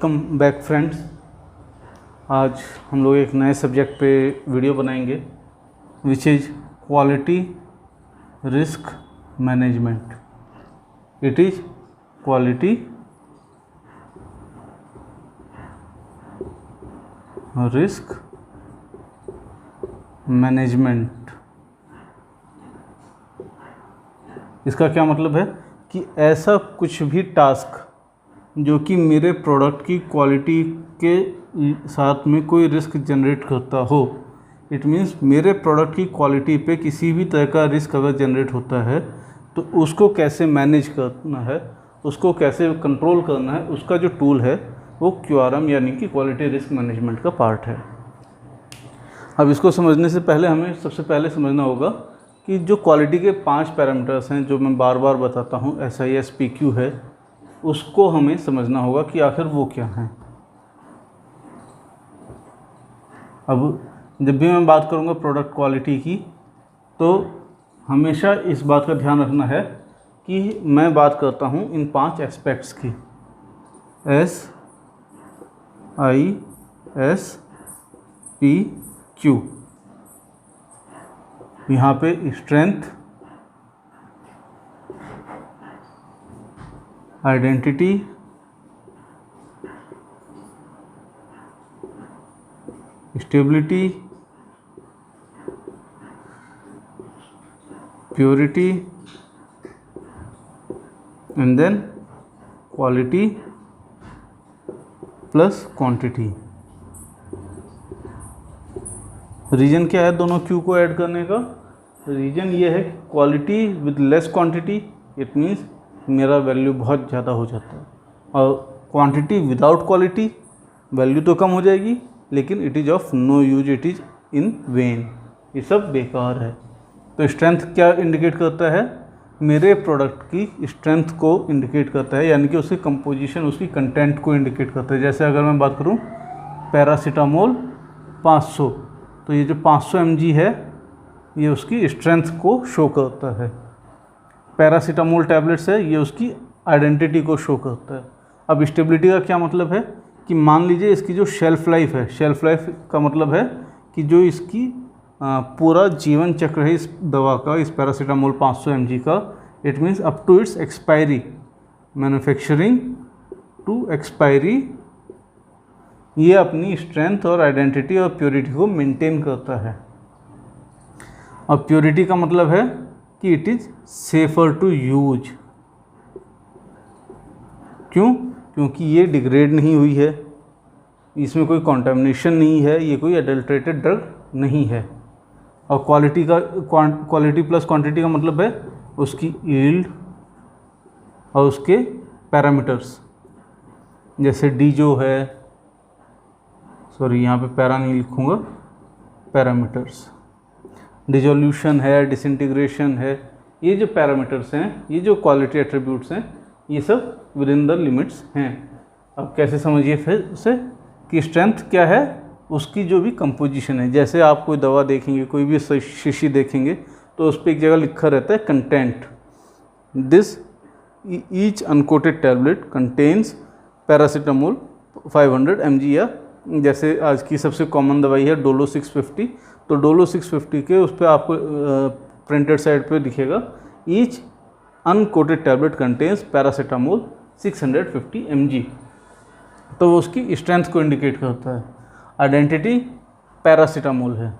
Welcome back friends. आज हम लोग एक नए सब्जेक्ट पे वीडियो बनाएंगे which is quality risk management. It is quality risk management. इसका क्या मतलब है कि ऐसा कुछ भी टास्क जो कि मेरे प्रोडक्ट की क्वालिटी के साथ में कोई रिस्क जनरेट करता हो। इट मीन्स मेरे प्रोडक्ट की क्वालिटी पे किसी भी तरह का रिस्क अगर जनरेट होता है तो उसको कैसे मैनेज करना है, उसको कैसे कंट्रोल करना है, उसका जो टूल है वो QRM यानी कि क्वालिटी रिस्क मैनेजमेंट का पार्ट है। अब इसको समझने से पहले हमें सबसे पहले समझना होगा कि जो क्वालिटी के 5 पैरामीटर्स हैं जो मैं बार बार बताता हूँ, SIS PQ है, उसको हमें समझना होगा कि आखिर वो क्या हैं। अब जब भी मैं बात करूँगा प्रोडक्ट क्वालिटी की तो हमेशा इस बात का ध्यान रखना है कि मैं बात करता हूँ इन 5 एस्पेक्ट्स की। SIS PQ। यहाँ पे strength, identity, stability, purity and then quality plus quantity. Reason क्या है दोनों Q को ऐड करने का? रीजन ये है quality with less quantity, it means मेरा वैल्यू बहुत ज़्यादा हो जाता है, और क्वांटिटी विदाउट क्वालिटी वैल्यू तो कम हो जाएगी लेकिन it is of no use, it is in vain, ये सब बेकार है। तो स्ट्रेंथ क्या इंडिकेट करता है? मेरे प्रोडक्ट की स्ट्रेंथ को इंडिकेट करता है, यानी कि उसकी कंपोजिशन, उसकी कंटेंट को इंडिकेट करता है। जैसे अगर मैं बात करूं पैरासीटामोल 500, तो ये जो 500 mg है ये उसकी स्ट्रेंथ को शो करता है। पैरासीटामोल टैबलेट्स है, ये उसकी आइडेंटिटी को शो करता है। अब स्टेबिलिटी का क्या मतलब है कि मान लीजिए इसकी जो शेल्फ़ लाइफ है, शेल्फ़ लाइफ का मतलब है कि जो इसकी पूरा जीवन चक्र है इस दवा का, इस पैरासीटामोल 500 mg का, it means up to its expiry, manufacturing to expiry, ये अपनी स्ट्रेंथ और आइडेंटिटी और प्योरिटी को मेंटेन करता है। और प्योरिटी का मतलब है कि it is safer to use. क्यों? क्योंकि ये डिग्रेड नहीं हुई है, इसमें कोई कॉन्टेमिनेशन नहीं है, ये कोई एडल्ट्रेटेड ड्रग नहीं है। और क्वालिटी का क्वालिटी प्लस क्वांटिटी का मतलब है उसकी यील्ड और उसके पैरामीटर्स, जैसे डी जो है, सॉरी यहाँ पे पैरा नहीं लिखूँगा, पैरामीटर्स, डिसोल्यूशन है, डिसइंटीग्रेशन है, ये जो पैरामीटर्स हैं, ये जो क्वालिटी एट्रीब्यूट्स हैं, ये सब विद इन द लिमिट्स हैं। अब कैसे समझिए फिर से कि स्ट्रेंथ क्या है? उसकी जो भी कंपोजिशन है। जैसे आप कोई दवा देखेंगे, कोई भी शीशी देखेंगे तो उस पर एक जगह लिखा रहता है content, this each uncoated tablet contains paracetamol 500 mg, या जैसे आज की सबसे कॉमन दवाई है डोलो 650, तो डोलो 650 के उस पर आपको प्रिंटेड साइड पे दिखेगा each uncoated tablet contains paracetamol 650 mg, तो वो उसकी स्ट्रेंथ को इंडिकेट करता है। आइडेंटिटी पैरासीटामोल है,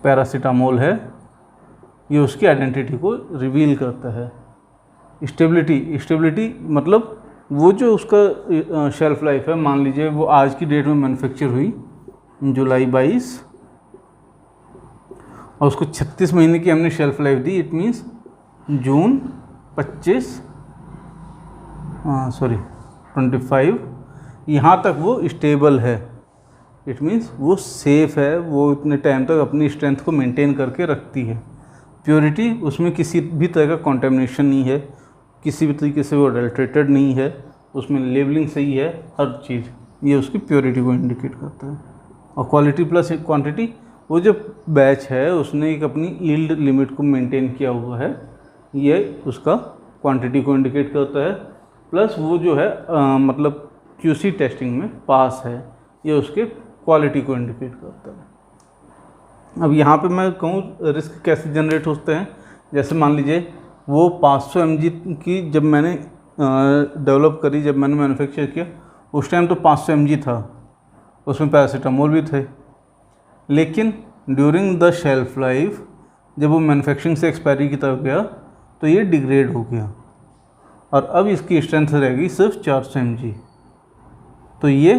पैरासीटामोल है, ये उसकी आइडेंटिटी को रिवील करता है। स्टेबिलिटी मतलब वो जो उसका शेल्फ लाइफ है, मान लीजिए वो आज की डेट में मैन्युफैक्चर हुई जुलाई 22 और उसको 36 महीने की हमने शेल्फ लाइफ दी, इट मीन्स जून 25 25 यहाँ तक वो स्टेबल है, इट मीन्स वो सेफ़ है, वो इतने टाइम तक अपनी स्ट्रेंथ को मेंटेन करके रखती है। प्योरिटी, उसमें किसी भी तरह का कॉन्टेमिनेशन नहीं है, किसी भी तरीके से वो अडल्ट्रेटेड नहीं है, उसमें लेबलिंग सही है, हर चीज़, ये उसकी प्योरिटी को इंडिकेट करता है। और क्वालिटी प्लस क्वांटिटी, वो जो बैच है उसने एक अपनी यील्ड लिमिट को मेंटेन किया हुआ है, ये उसका क्वांटिटी को इंडिकेट करता है। प्लस वो जो है मतलब QC टेस्टिंग में पास है, ये उसके क्वालिटी को इंडिकेट करता है। अब यहाँ पे मैं कहूँ रिस्क कैसे जनरेट होते हैं, जैसे मान लीजिए वो 500 mg की जब मैंने डेवलप करी, जब मैंने मैन्युफैक्चर किया उस टाइम तो 500 mg था, उसमें पैरासीटामोल भी थे, लेकिन ड्यूरिंग द शेल्फ लाइफ जब वो मैन्युफैक्चरिंग से एक्सपायरी की तरफ गया तो ये डिग्रेड हो गया और अब इसकी स्ट्रेंथ रहेगी सिर्फ 400 mg। तो ये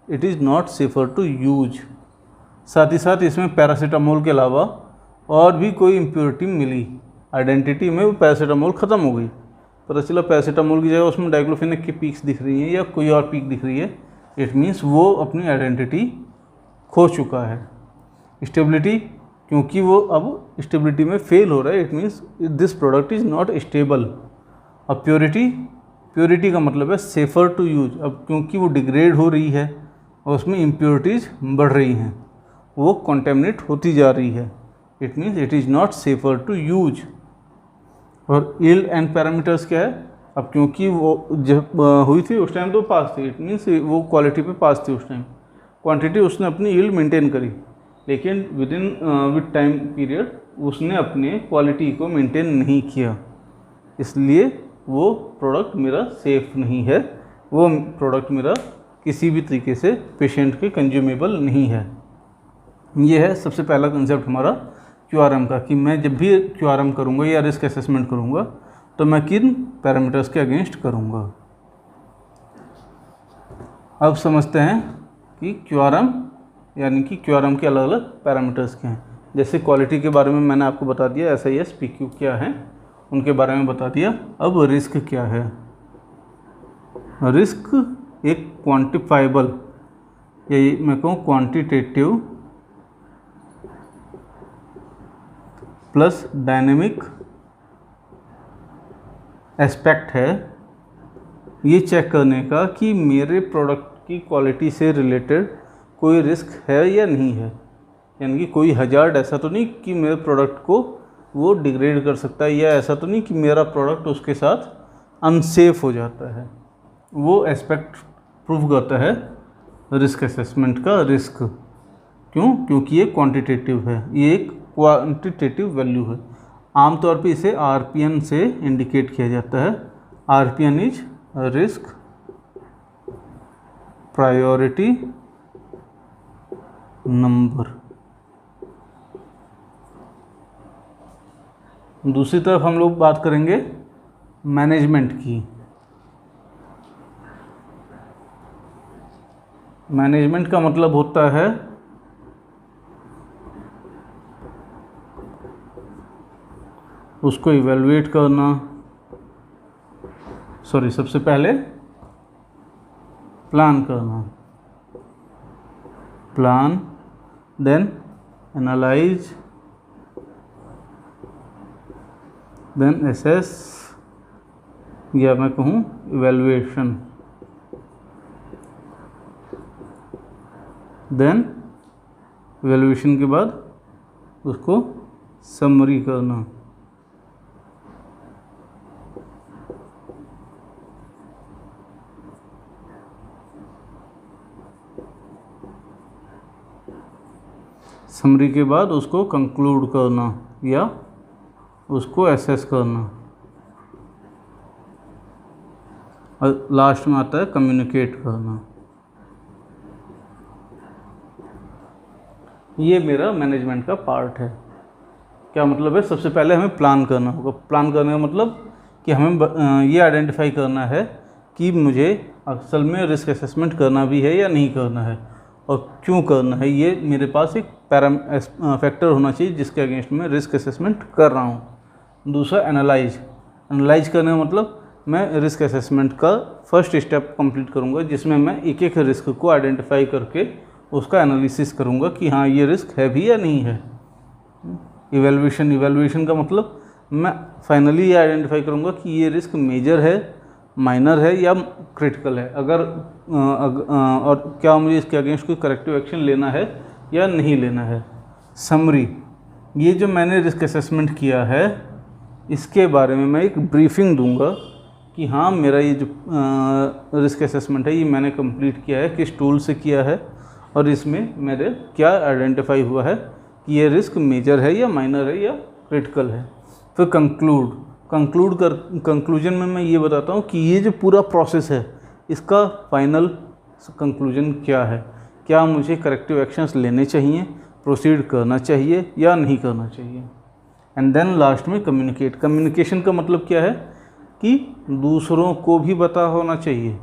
it is not safer to use. साथ ही साथ इसमें पैरासीटामोल के अलावा और भी कोई इम्प्योरिटी मिली, आइडेंटिटी में वो पैरासीटामोल ख़त्म हो गई, पता चला पैरासीटामोल की जगह उसमें डाइक्लोफेनेक की पीक्स दिख रही हैं या कोई और पीक दिख रही है, इट मीन्स वो अपनी आइडेंटिटी खो चुका है। स्टेबिलिटी, क्योंकि वो अब स्टेबिलिटी में फेल हो रहा है, it means this product is not stable. अब प्योरिटी, प्योरिटी का मतलब है सेफ़र टू यूज। अब क्योंकि वो डिग्रेड हो रही है और उसमें इम्प्योरिटीज़ बढ़ रही हैं, वो कॉन्टेमिनेट होती जा रही है, it means it is not safer to use. और यील्ड एंड पैरामीटर्स क्या है, अब क्योंकि वो जब हुई थी उस टाइम तो पास थी, इट मीन्स वो क्वालिटी पे पास थी उस टाइम, क्वांटिटी उसने अपनी यील्ड मेंटेन करी, लेकिन विद टाइम पीरियड उसने अपने क्वालिटी को मेंटेन नहीं किया, इसलिए वो प्रोडक्ट मेरा सेफ़ नहीं है, वो प्रोडक्ट मेरा किसी भी तरीके से पेशेंट के कंज्यूमेबल नहीं है। ये है सबसे पहला कंसेप्ट हमारा QRM का, कि मैं जब भी QRM करूँगा या रिस्क असेसमेंट करूँगा तो मैं किन पैरामीटर्स के अगेंस्ट करूँगा। अब समझते हैं कि QRM यानी कि QRM के अलग अलग पैरामीटर्स क्या हैं। जैसे क्वालिटी के बारे में मैंने आपको बता दिया, SIS PQ क्या है उनके बारे में बता दिया। अब रिस्क क्या है, रिस्क एक क्वांटिफाइबल या मैं कहूँ क्वांटिटेटिव प्लस डायनेमिक एस्पेक्ट है, ये चेक करने का कि मेरे प्रोडक्ट की क्वालिटी से रिलेटेड कोई रिस्क है या नहीं है, यानी कि कोई हजार्ड ऐसा तो नहीं कि मेरे प्रोडक्ट को वो डिग्रेड कर सकता है, या ऐसा तो नहीं कि मेरा प्रोडक्ट उसके साथ अनसेफ हो जाता है। वो एस्पेक्ट प्रूव करता है रिस्क असेसमेंट का रिस्क। क्यों? क्योंकि ये क्वांटिटेटिव है, ये एक क्वांटिटेटिव वैल्यू है। आमतौर पे इसे RPN से इंडिकेट किया जाता है। RPN is risk priority number. दूसरी तरफ हम लोग बात करेंगे मैनेजमेंट की। मैनेजमेंट का मतलब होता है उसको इवेलुएट करना, सबसे पहले प्लान करना, plan, then analyse, then assess, या मैं कहूँ इवेलुएशन, देन इवेलुएशन के बाद उसको समरी करना। समरी के बाद उसको कंक्लूड करना या उसको एसेस करना, और लास्ट में आता है कम्युनिकेट करना। ये मेरा मैनेजमेंट का पार्ट है। क्या मतलब है? सबसे पहले हमें प्लान करना होगा। प्लान करने का मतलब कि हमें ये आइडेंटिफाई करना है कि मुझे असल में रिस्क असेसमेंट करना भी है या नहीं करना है, और क्यों करना है। ये मेरे पास एक फैक्टर होना चाहिए जिसके अगेंस्ट मैं रिस्क असेसमेंट कर रहा हूँ। दूसरा एनालाइज। एनालाइज करने का मतलब मैं रिस्क असेसमेंट का फर्स्ट स्टेप कंप्लीट करूँगा, जिसमें मैं एक एक रिस्क को आइडेंटिफाई करके उसका एनालिसिस करूँगा कि हाँ ये रिस्क है भी या नहीं है। इवैल्यूएशन। इवैल्यूएशन का मतलब मैं फाइनली ये आइडेंटिफाई करूँगा कि ये रिस्क मेजर है, माइनर है या क्रिटिकल है, और क्या मुझे इसके अगेंस्ट कोई करेक्टिव एक्शन लेना है या नहीं लेना है। समरी। ये जो मैंने रिस्क असेसमेंट किया है इसके बारे में मैं एक ब्रीफिंग दूंगा कि हाँ मेरा ये जो रिस्क असेसमेंट है ये मैंने कंप्लीट किया है, किस टूल से किया है और इसमें मेरे क्या आइडेंटिफाई हुआ है कि ये रिस्क मेजर है या माइनर है या क्रिटिकल है। फिर कंक्लूजन में मैं ये बताता हूँ कि ये जो पूरा प्रोसेस है इसका फाइनल कंक्लूजन क्या है, क्या मुझे करेक्टिव एक्शंस लेने चाहिए, प्रोसीड करना चाहिए या नहीं करना चाहिए। एंड देन लास्ट में कम्युनिकेशन का मतलब क्या है कि दूसरों को भी पता होना चाहिए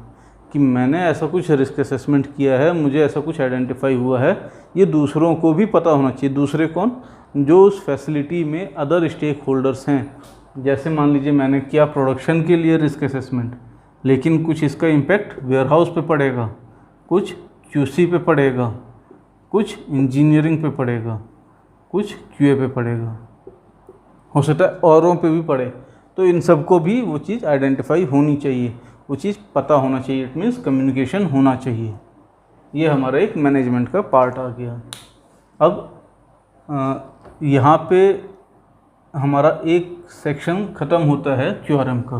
कि मैंने ऐसा कुछ रिस्क असेसमेंट किया है, मुझे ऐसा कुछ आइडेंटिफाई हुआ है, ये दूसरों को भी पता होना चाहिए। दूसरे कौन? जो उस फैसिलिटी में अदर स्टेक होल्डर्स हैं। जैसे मान लीजिए मैंने किया प्रोडक्शन के लिए रिस्क असेसमेंट, लेकिन कुछ इसका इम्पैक्ट वेयरहाउस पे पड़ेगा, कुछ क्यूसी पे पड़ेगा, कुछ इंजीनियरिंग पे पड़ेगा, कुछ क्यूए पे पड़ेगा, हो सकता है औरों पे भी पड़े। तो इन सबको भी वो चीज़ आइडेंटिफाई होनी चाहिए, वो चीज़ पता होना चाहिए। इट मीन्स कम्युनिकेशन होना चाहिए। ये हमारा एक मैनेजमेंट का पार्ट आ गया। अब यहाँ पे हमारा एक सेक्शन ख़त्म होता है क्यूआरएम का।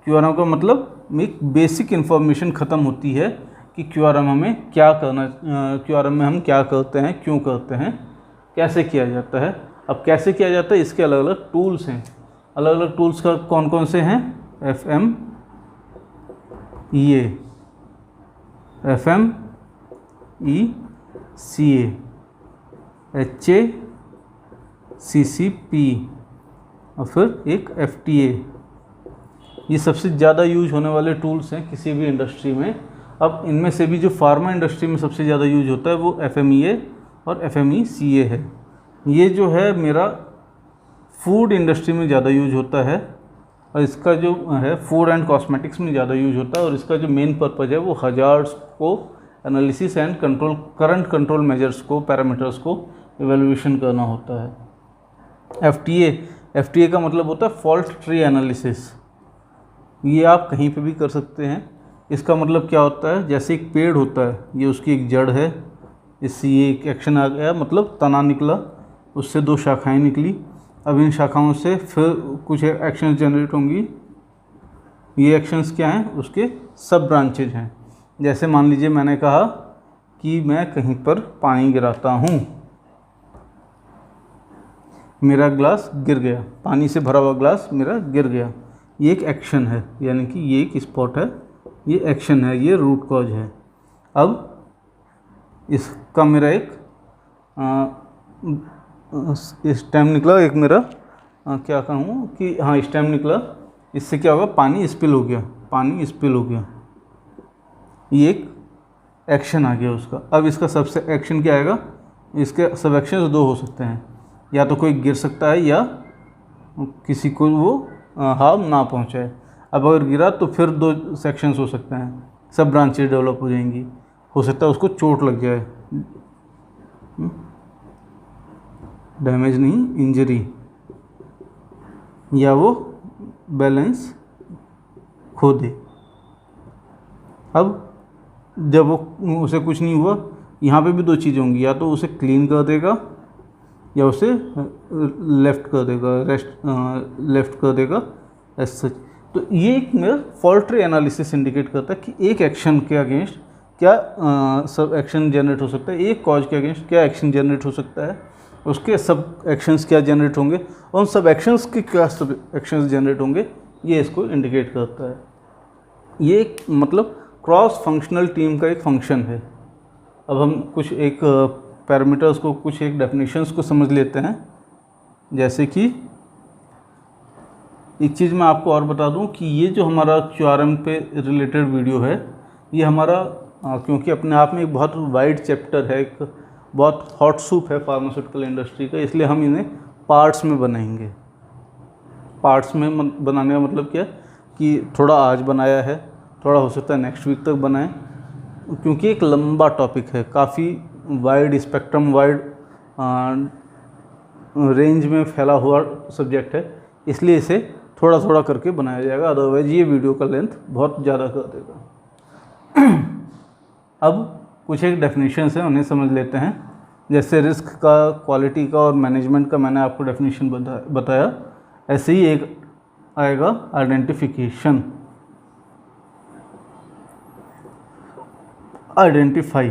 क्यूआरएम का मतलब एक बेसिक इन्फॉर्मेशन ख़त्म होती है कि क्यूआरएम हमें क्या करना, क्यूआरएम में हम क्या करते हैं, क्यों करते हैं, कैसे किया जाता है। अब कैसे किया जाता है इसके अलग अलग टूल्स हैं। अलग अलग टूल्स का कौन कौन से हैं? FMEA, HACCP और फिर एक FTA। ये सबसे ज़्यादा यूज होने वाले टूल्स हैं किसी भी इंडस्ट्री में। अब इनमें से भी जो फार्मा इंडस्ट्री में सबसे ज़्यादा यूज होता है वो FMEA और FMECA है। ये जो है मेरा फूड इंडस्ट्री में ज़्यादा यूज होता है और इसका जो है फूड एंड कॉस्मेटिक्स में ज़्यादा यूज होता है। और इसका जो मेन पर्पज़ है वो हजार्ड्स को analysis and control, current control measures को, पैरामीटर्स को इवैल्यूएशन करना होता है। FTA का मतलब होता है फॉल्ट ट्री एनालिसिस। ये आप कहीं पे भी कर सकते हैं। इसका मतलब क्या होता है? जैसे एक पेड़ होता है, ये उसकी एक जड़ है, इससे ये एक एक्शन आ गया, मतलब तना निकला, उससे 2 शाखाएं निकली। अब इन शाखाओं से फिर कुछ एक्शंस जनरेट होंगी। ये एक्शंस क्या हैं? उसके सब ब्रांचेज हैं। जैसे मान लीजिए मैंने कहा कि मैं कहीं पर पानी गिराता हूँ, मेरा ग्लास गिर गया, पानी से भरा हुआ ग्लास मेरा गिर गया, ये एक एक्शन है, यानी कि ये एक स्पॉट है, ये एक्शन है, ये रूट कॉज है। अब इसका मेरा एक स्टेम निकला, एक मेरा क्या कहूँ कि हाँ स्टेम निकला। इससे क्या होगा? पानी स्पिल हो गया, पानी स्पिल हो गया, ये एक एक्शन आ गया उसका। अब इसका सबसे एक्शन क्या आएगा? इसके सब एक्शन 2 हो सकते हैं, या तो कोई गिर सकता है या किसी को वो हार्म ना पहुँचाए। अब अगर गिरा तो फिर 2 सेक्शंस हो सकते हैं, सब ब्रांचेज डेवलप हो जाएंगी। हो सकता है उसको चोट लग जाए, डैमेज नहीं, इंजरी, या वो बैलेंस खो दे। अब जब वो उसे कुछ नहीं हुआ, यहाँ पे भी 2 चीज़ें होंगी, या तो उसे क्लीन कर देगा या उसे लेफ़्ट कर देगा एज सच। तो ये एक मेरा फॉल्ट ट्री एनालिसिस इंडिकेट करता है कि एक एक्शन के अगेंस्ट क्या सब एक्शन जनरेट हो सकता है, एक कॉज के अगेंस्ट क्या एक्शन जनरेट हो सकता है, उसके सब एक्शंस क्या जनरेट होंगे और उन सब एक्शंस के क्या सब एक्शंस जनरेट होंगे, ये इसको इंडिकेट करता है। ये एक मतलब क्रॉस फंक्शनल टीम का एक फंक्शन है। अब हम कुछ एक पैरामीटर्स को, कुछ एक डेफिनेशंस को समझ लेते हैं। जैसे कि एक चीज़ मैं आपको और बता दूं कि ये जो हमारा क्यूआरएम पे रिलेटेड वीडियो है, ये हमारा क्योंकि अपने आप में एक बहुत वाइड चैप्टर है, एक बहुत हॉट सूप है फार्मास्यूटिकल इंडस्ट्री का, इसलिए हम इन्हें पार्ट्स में बनाएंगे। पार्ट्स में बनाने का मतलब क्या है कि थोड़ा आज बनाया है, थोड़ा हो सकता है नेक्स्ट वीक तक बनाएं, क्योंकि एक लंबा टॉपिक है, काफ़ी वाइड स्पेक्ट्रम, वाइड रेंज में फैला हुआ सब्जेक्ट है, इसलिए इसे थोड़ा थोड़ा करके बनाया जाएगा, अदरवाइज ये वीडियो का लेंथ बहुत ज़्यादा कर देगा। अब कुछ एक डेफिनेशंस हैं, उन्हें समझ लेते हैं। जैसे रिस्क का, क्वालिटी का और मैनेजमेंट का मैंने आपको डेफिनेशन बताया, ऐसे ही एक आएगा आइडेंटिफिकेशन। आइडेंटिफाई।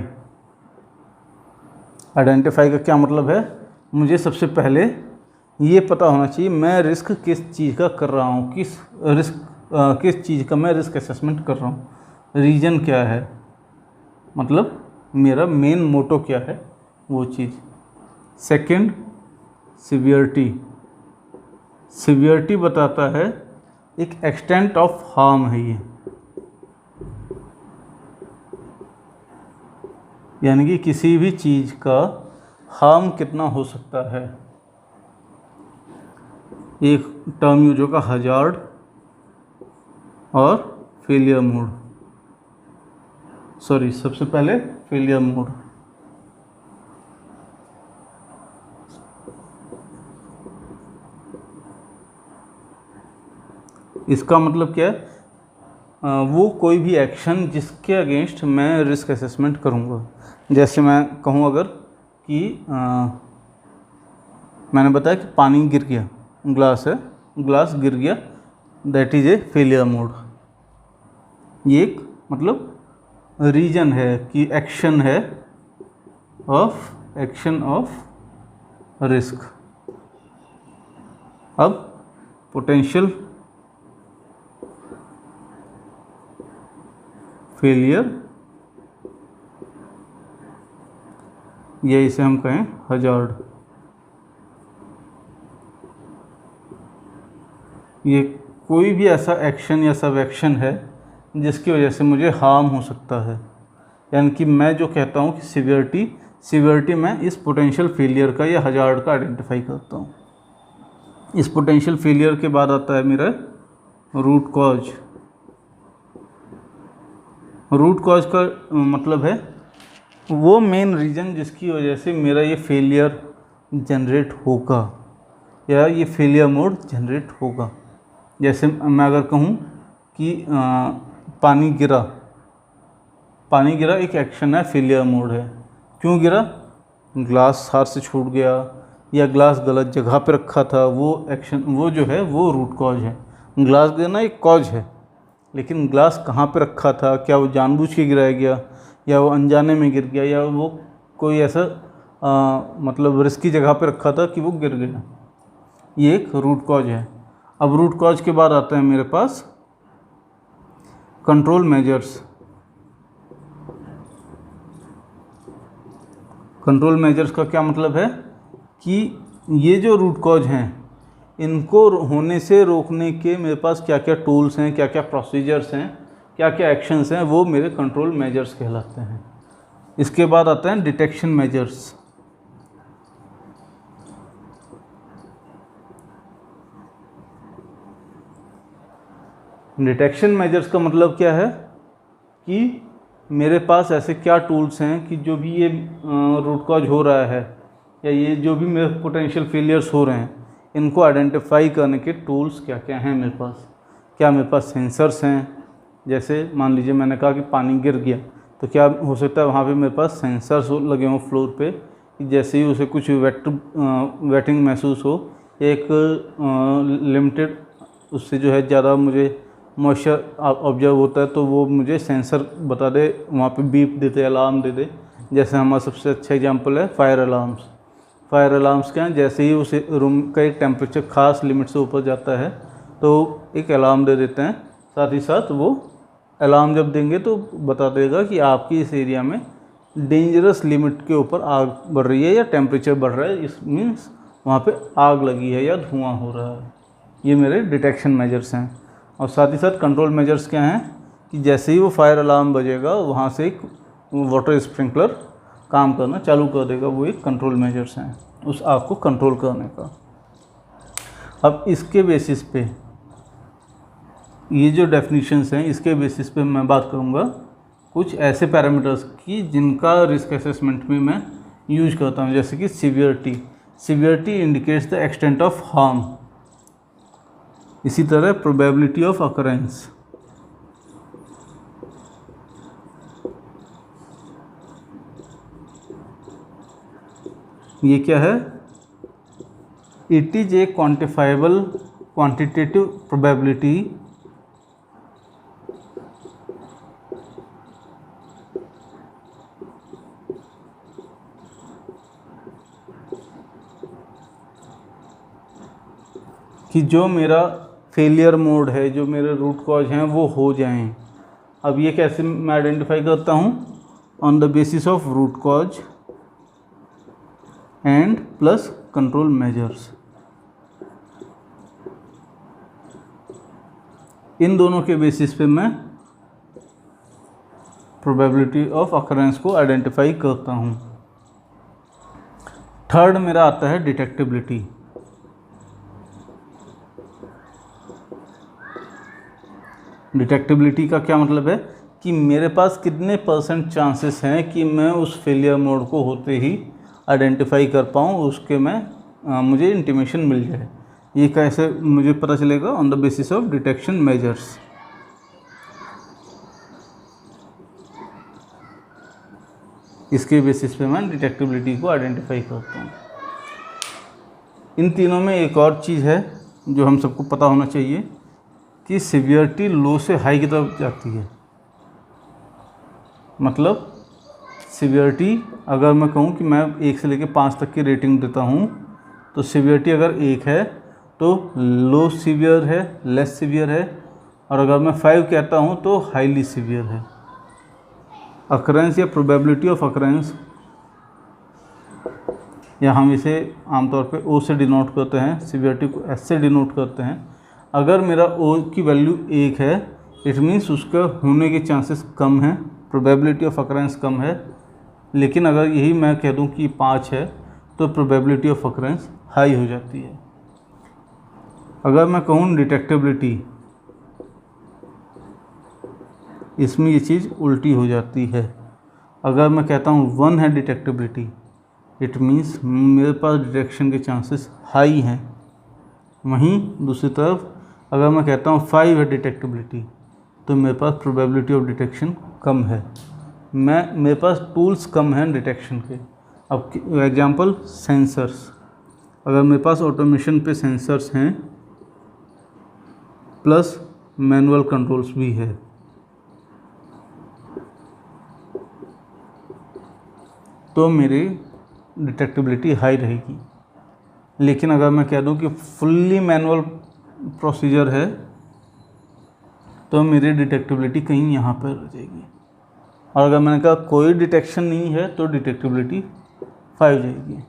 आइडेंटिफाई का क्या मतलब है, मुझे सबसे पहले ये पता होना चाहिए मैं रिस्क किस चीज़ का कर रहा हूँ, किस चीज़ का मैं रिस्क असेसमेंट कर रहा हूँ, रीजन क्या है, मतलब मेरा मेन मोटो क्या है वो चीज़। Second, severity. सीवियरिटी बताता है एक एक्सटेंट ऑफ हार्म है ये, यानी कि किसी भी चीज़ का हार्म कितना हो सकता है। एक टर्म यूज होगा हजार्ड और फेलियर मोड। सॉरी, सबसे पहले फेलियर मोड। इसका मतलब क्या है, वो कोई भी एक्शन जिसके अगेंस्ट मैं रिस्क असेसमेंट करूँगा। जैसे मैं कहूँ अगर कि मैंने बताया कि पानी गिर गया, ग्लास है, ग्लास गिर गया, that is a failure mode. ये एक मतलब रीजन है कि एक्शन है एक्शन ऑफ रिस्क। अब पोटेंशियल फेलियर, या इसे हम कहें हजार्ड। ये कोई भी ऐसा एक्शन या सब एक्शन है जिसकी वजह से मुझे हार्म हो सकता है, यानी कि मैं जो कहता हूँ कि सीवियरिटी मैं इस पोटेंशियल फेलियर का या हजार्ड का आइडेंटिफाई करता हूँ। इस पोटेंशियल फेलियर के बाद आता है मेरा रूट कॉज। रूट कॉज का मतलब है वो मेन रीज़न जिसकी वजह से मेरा ये फेलियर जनरेट होगा या ये फेलियर मोड जनरेट होगा। जैसे मैं अगर कहूँ कि पानी गिरा एक एक्शन है, फेलियर मोड है। क्यों गिरा, ग्लास हाथ से छूट गया या ग्लास गलत जगह पे रखा था, वो एक्शन, वो जो है वो रूट कॉज है। ग्लास गिरना एक कॉज है, लेकिन ग्लास कहाँ पे रखा था, क्या वो जानबूझ के गिराया गया या वो अनजाने में गिर गया या वो कोई ऐसा मतलब रिस्की जगह पे रखा था कि वो गिर गया, ये एक रूट कॉज है। अब रूट कॉज के बाद आता है मेरे पास कंट्रोल मेजर्स। कंट्रोल मेजर्स का क्या मतलब है कि ये जो रूट कॉज हैं इनको होने से रोकने के मेरे पास क्या क्या टूल्स हैं, क्या क्या प्रोसीजर्स हैं, क्या क्या एक्शंस हैं, वो मेरे कंट्रोल मेजर्स कहलाते हैं। इसके बाद आता है डिटेक्शन मेजर्स। डिटेक्शन मेजर्स का मतलब क्या है कि मेरे पास ऐसे क्या टूल्स हैं कि जो भी ये रूट कॉज हो रहा है या ये जो भी मेरे पोटेंशियल फेलियर्स हो रहे हैं इनको आइडेंटिफाई करने के टूल्स क्या क्या हैं मेरे पास। क्या मेरे पास सेंसर्स हैं, जैसे मान लीजिए मैंने कहा कि पानी गिर गया, तो क्या हो सकता है वहाँ पे मेरे पास सेंसर्स लगे हों फ्लोर पे कि जैसे ही उसे कुछ वेटिंग महसूस हो, एक लिमिटेड उससे जो है ज़्यादा मुझे मॉइस्चर ऑब्जर्व होता है तो वो मुझे सेंसर बता दे, वहाँ पे बीप देते, अलार्म दे दे। जैसे हमारा सबसे अच्छा एग्जांपल है फायर अलार्म्स। फायर अलार्म्स क्या हैं, जैसे ही उस रूम का एक टेम्परेचर खास लिमिट से ऊपर जाता है तो एक अलार्म दे देते हैं। साथ ही साथ वो अलार्म जब देंगे तो बता देगा कि आपकी इस एरिया में डेंजरस लिमिट के ऊपर आग बढ़ रही है या टेम्परेचर बढ़ रहा है, इस मीन्स वहाँ पे आग लगी है या धुआं हो रहा है। ये मेरे डिटेक्शन मेजर्स हैं। और साथ ही साथ कंट्रोल मेजर्स क्या हैं कि जैसे ही वो फायर अलार्म बजेगा वहाँ से एक वाटर स्प्रिंकलर काम करना चालू कर देगा, वो एक कंट्रोल मेजर्स हैं उस आग को कंट्रोल करने का। अब इसके बेसिस पे ये जो डेफिनेशंस हैं इसके बेसिस पे मैं बात करूँगा कुछ ऐसे पैरामीटर्स की जिनका रिस्क असेसमेंट में मैं यूज करता हूँ। जैसे कि severity indicates the extent of harm. इसी तरह प्रोबेबिलिटी ऑफ अकरेंस, ये क्या है, it is a quantifiable quantitative कि जो मेरा फेलियर मोड है, जो मेरे रूट कॉज हैं वो हो जाएं। अब ये कैसे मैं आइडेंटिफाई करता हूँ? On the basis of root cause and plus control measures. इन दोनों के बेसिस पे मैं प्रोबेबिलिटी ऑफ अकरेंस को आइडेंटिफाई करता हूँ। थर्ड मेरा आता है डिटेक्टिबिलिटी। डिटेक्टिबिलिटी का क्या मतलब है कि मेरे पास कितने % चांसेस हैं कि मैं उस फेलियर मोड को होते ही आइडेंटिफाई कर पाऊँ, उसके मुझे इंटीमेशन मिल जाए। ये कैसे मुझे पता चलेगा? On the basis of detection measures. इसके बेसिस पे मैं डिटेक्टिबिलिटी को आइडेंटिफाई करता हूँ। इन तीनों में एक और चीज़ है जो हम सबको पता होना चाहिए कि सिवियरिटी लो से हाई की तरफ जाती है। मतलब सिवियरिटी, अगर मैं कहूँ कि मैं 1 से लेकर 5 तक की रेटिंग देता हूँ, तो सिवियरिटी अगर 1 है तो लो सिवियर है, लेस सिवियर है, और अगर मैं 5 कहता हूँ तो हाईली सिवियर है। अकरेंस या प्रोबेबिलिटी ऑफ अकरेंस, या हम इसे आमतौर पे O से डिनोट करते हैं, सिवियरिटी को S से डिनोट करते हैं। अगर मेरा O की वैल्यू 1 है, इट मीन्स उसका होने के चांसेस कम हैं, प्रोबेबिलिटी ऑफ अकरेंस कम है। लेकिन अगर यही मैं कह दूं कि 5 है तो प्रोबेबिलिटी ऑफ अकरेंस हाई हो जाती है। अगर मैं कहूँ डिटेक्टिबिलिटी, इसमें ये चीज़ उल्टी हो जाती है। अगर मैं कहता हूँ 1 है डिटेक्टिबिलिटी, इट मीन्स मेरे पास डिटेक्शन के चांसेस हाई हैं। वहीं दूसरी तरफ अगर मैं कहता हूँ 5 है डिटेक्टिबिलिटी, तो मेरे पास प्रोबेबिलिटी ऑफ डिटेक्शन कम है। मेरे पास टूल्स कम हैं डिटेक्शन के। अब एग्जांपल सेंसर्स, अगर मेरे पास ऑटोमेशन पे सेंसर्स हैं प्लस मैनुअल कंट्रोल्स भी है, तो मेरी डिटेक्टिबिलिटी हाई रहेगी। लेकिन अगर मैं कह दूं कि फुल्ली मैनुअल प्रोसीजर है, तो मेरी डिटेक्टिबिलिटी कहीं यहाँ पर रह जाएगी। और अगर मैंने कहा कोई डिटेक्शन नहीं है तो डिटेक्टिबिलिटी 5 जाएगी।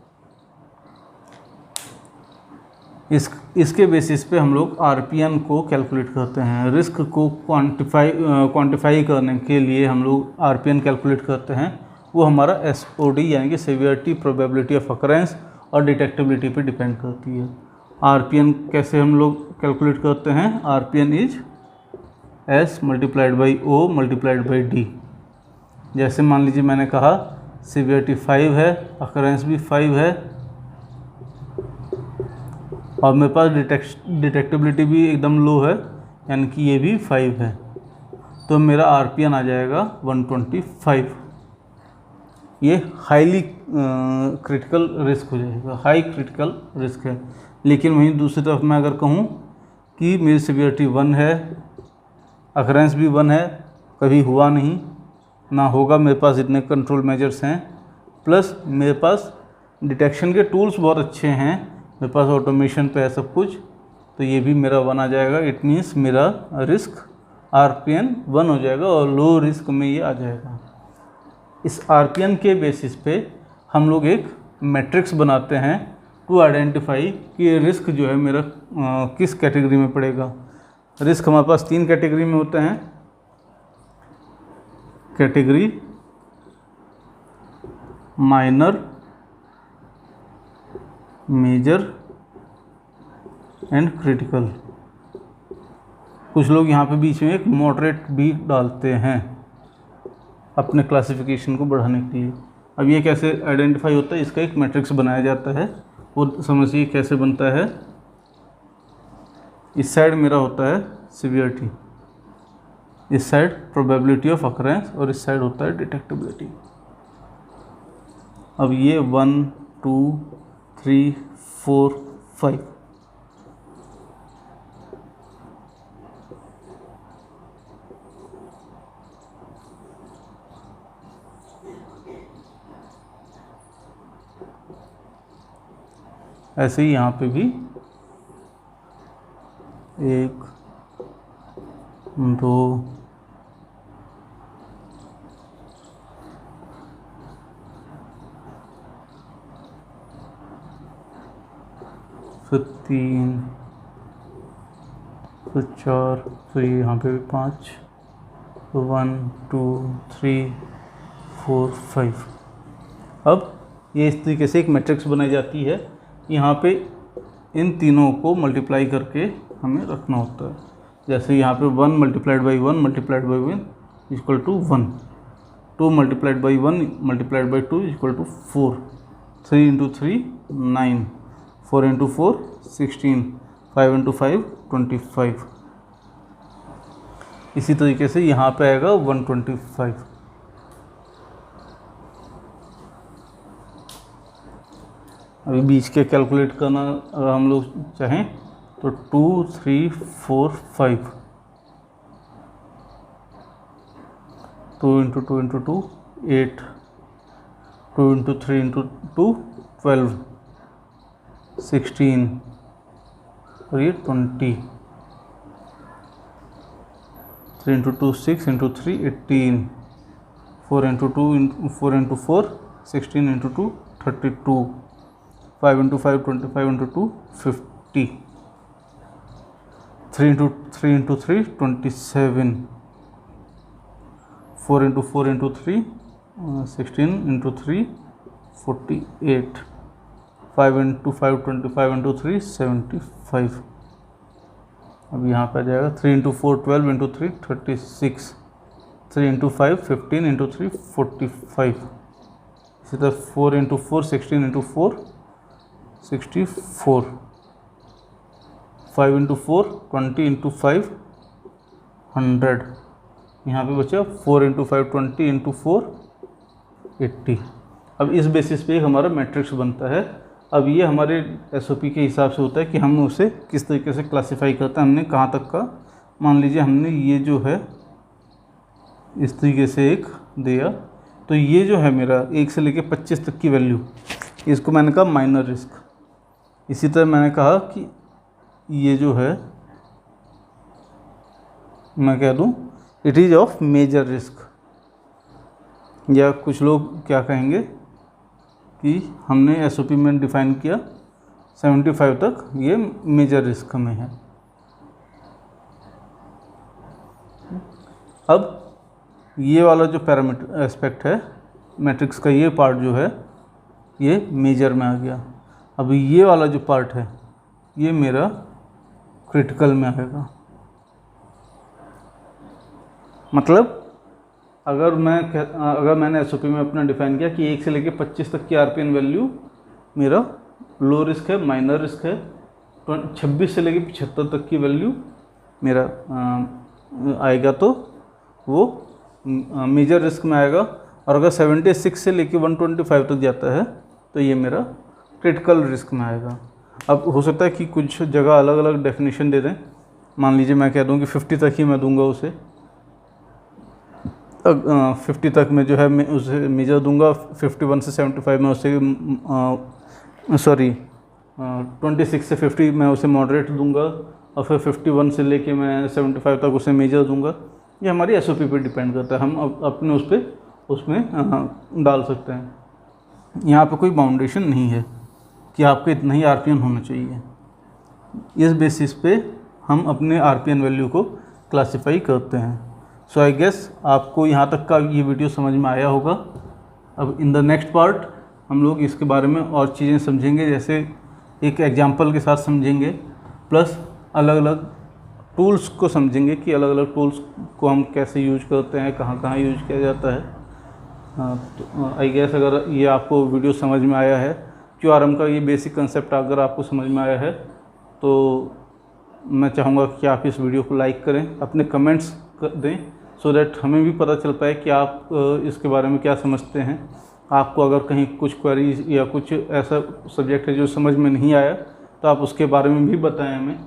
इसके बेसिस पे हम लोग RPN को कैलकुलेट करते हैं। रिस्क को क्वांटिफाई करने के लिए हम लोग RPN कैलकुलेट करते हैं। वो हमारा SOD यानी कि सिवियरिटी, प्रोबेबिलिटी ऑफ अकरेंस और डिटेक्टिबिलिटी पे डिपेंड करती है। RPN कैसे हम लोग कैलकुलेट करते हैं? RPN is S multiplied by O multiplied by D। जैसे मान लीजिए मैंने कहा सिवियरिटी 5 है, अकरेंस भी 5 है, और मेरे पास डिटेक्टिबिलिटी भी एकदम लो है, यानी कि ये भी 5 है, तो मेरा RPN आ जाएगा 125। ये हाईली क्रिटिकल रिस्क हो जाएगा, हाई क्रिटिकल रिस्क है। लेकिन वहीं दूसरी तरफ मैं अगर कहूँ कि मेरी सिवियरिटी 1 है, अकरेंस भी 1 है, कभी हुआ नहीं ना होगा, मेरे पास इतने कंट्रोल मेजर्स हैं, प्लस मेरे पास डिटेक्शन के टूल्स बहुत अच्छे हैं, मेरे पास ऑटोमेशन पे है सब कुछ, तो ये भी मेरा 1 आ जाएगा। इट मीन्स मेरा रिस्क RPN 1 हो जाएगा और लो रिस्क में ये आ जाएगा। इस RPN के बेसिस पे हम लोग एक मैट्रिक्स बनाते हैं टू आइडेंटिफाई कि रिस्क जो है मेरा किस कैटेगरी में पड़ेगा। रिस्क हमारे पास 3 कैटेगरी में होते हैं। Category minor, major and critical. कुछ लोग यहाँ पे बीच में एक मॉडरेट भी डालते हैं अपने क्लासिफिकेशन को बढ़ाने के लिए। अब ये कैसे आइडेंटिफाई होता है? इसका एक मैट्रिक्स बनाया जाता है, वो समझिए कैसे बनता है। इस साइड मेरा होता है सिवियरिटी, इस साइड प्रोबेबिलिटी ऑफ अकरेंस, और इस साइड होता है डिटेक्टिबिलिटी। अब ये 1 2 3 4 5, ऐसे ही यहाँ पे भी 1 2 फिर 3 फिर 4 फिर यहाँ पे भी 5 1 2 3 4 5। अब ये इस तरीके से एक मैट्रिक्स बनाई जाती है। यहाँ पे इन तीनों को मल्टीप्लाई करके हमें रखना होता है। जैसे यहाँ पे 1 multiplied by 1 multiplied by 1 equal to 1, 2 multiplied by 1 multiplied by 2 equal to 4, 3 into 3 9, 4 into 4 16, 5 into 5 25। इसी तरीके से यहाँ पे आएगा 125। अभी बीच के कैलकुलेट करना अगर हम लोग चाहें तो 2 3 4 5, 2 इंटू 2 इंटू 2 8, 2 इंटू 3 इंटू 2 12, 16 और ये 20, 3 into 2 6 into 3 18, 4 into 2 4 into 4 16 into 2 32, 5 into 5 25 into 2 50, 3 into 3 into 3 27, 4 into 4 into 3 16 into 3 48, 5 into 5 25 into 3 75। अब यहाँ पर आ जाएगा 3 इंटू 4 12 इंटू 3 36, 3 इंटू 5 15 इंटू 3 45। इसी तरह 4 इंटू 4 16 इंटू 4 64, 5 इंटू 4 20 इंटू 5 100। यहाँ पे बचा 4 इंटू 5 20 इंटू 4 80। अब इस बेसिस पे हमारा मैट्रिक्स बनता है। अब ये हमारे एसओपी के हिसाब से होता है कि हम उसे किस तरीके से क्लासिफाई करते हैं। हमने कहाँ तक का, मान लीजिए हमने ये जो है इस तरीके से एक दिया, तो ये जो है मेरा 1 से लेकर 25 तक की वैल्यू, इसको मैंने कहा माइनर रिस्क। इसी तरह मैंने कहा कि ये जो है मैं कह दूं it is of major risk, या कुछ लोग क्या कहेंगे कि हमने एसओपी में डिफ़ाइन किया 75 तक ये मेजर रिस्क में है। अब ये वाला जो पैरामीटर एस्पेक्ट है मैट्रिक्स का, ये पार्ट जो है ये मेजर में आ गया। अब ये वाला जो पार्ट है ये मेरा क्रिटिकल में आएगा। मतलब अगर मैंने एसओपी में अपना डिफाइन किया कि 1 से लेकर 25 तक की आरपीएन वैल्यू मेरा लो रिस्क है, माइनर रिस्क है, 26 से लेकर 75 तक की वैल्यू मेरा आएगा तो वो मेजर रिस्क में आएगा। और अगर 76 से लेकर 125 तक जाता है तो ये मेरा क्रिटिकल रिस्क में आएगा। अब हो सकता है कि कुछ जगह अलग अलग डेफिनेशन दे दें। मान लीजिए मैं कह दूं कि 50 तक ही मैं दूंगा उसे, 50 तक में जो है मैं उसे मेजर दूंगा, 51 से 75 में उसे 26 से 50 मैं उसे मॉडरेट दूंगा, और फिर 51 से लेके मैं 75 तक उसे मेजर दूंगा। ये हमारी एसओपी पे डिपेंड करता है, हम अपने उसमें डाल सकते हैं। यहाँ पे कोई बाउंडेशन नहीं है कि आपको इतना ही आरपीएन होना चाहिए। इस बेसिस पे हम अपने आरपीएन वैल्यू को क्लासिफाई करते हैं। सो आई गेस आपको यहाँ तक का ये वीडियो समझ में आया होगा। अब इन द नेक्स्ट पार्ट हम लोग इसके बारे में और चीज़ें समझेंगे, जैसे एक एग्जांपल के साथ समझेंगे, प्लस अलग अलग टूल्स को समझेंगे कि अलग अलग टूल्स को हम कैसे यूज करते हैं, कहाँ कहाँ यूज किया जाता है। तो आई गेस अगर ये आपको वीडियो समझ में आया है, क्यूआरएम का ये बेसिक कंसेप्ट अगर आपको समझ में आया है, तो मैं चाहूँगा कि आप इस वीडियो को लाइक करें, अपने कमेंट्स दें, सो दैट हमें भी पता चल पाए कि आप इसके बारे में क्या समझते हैं। आपको अगर कहीं कुछ क्वेरीज या कुछ ऐसा सब्जेक्ट है जो समझ में नहीं आया तो आप उसके बारे में भी बताएं हमें,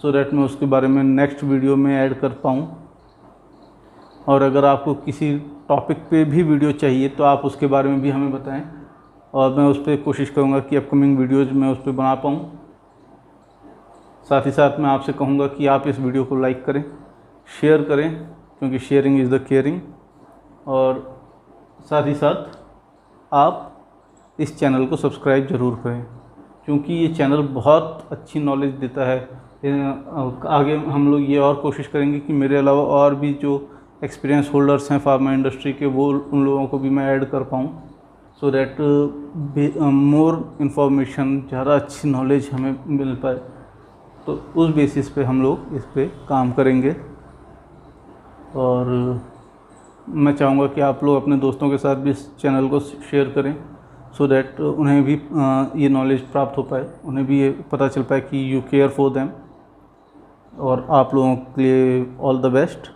सो दैट मैं उसके बारे में नेक्स्ट वीडियो में ऐड कर पाऊँ। और अगर आपको किसी टॉपिक पे भी वीडियो चाहिए तो आप उसके बारे में भी हमें बताएं, और मैं उस पर कोशिश करूँगा कि अपकमिंग वीडियोज़ में उस पर बना पाऊँ। साथ ही साथ मैं आपसे कहूँगा कि आप इस वीडियो को लाइक करें, शेयर करें, क्योंकि शेयरिंग इज़ द केयरिंग। और साथ ही साथ आप इस चैनल को सब्सक्राइब ज़रूर करें, क्योंकि ये चैनल बहुत अच्छी नॉलेज देता है। आगे हम लोग ये और कोशिश करेंगे कि मेरे अलावा और भी जो एक्सपीरियंस होल्डर्स हैं फार्मा इंडस्ट्री के, वो उन लोगों को भी मैं ऐड कर पाऊँ, सो दैट मोर इन्फॉर्मेशन, ज़्यादा अच्छी नॉलेज हमें मिल पाए। तो उस बेसिस पे हम लोग इस पे काम करेंगे। और मैं चाहूँगा कि आप लोग अपने दोस्तों के साथ भी इस चैनल को शेयर करें, सो दैट उन्हें भी ये नॉलेज प्राप्त हो पाए, उन्हें भी ये पता चल पाए कि यू केयर फॉर देम। और आप लोगों के लिए all the best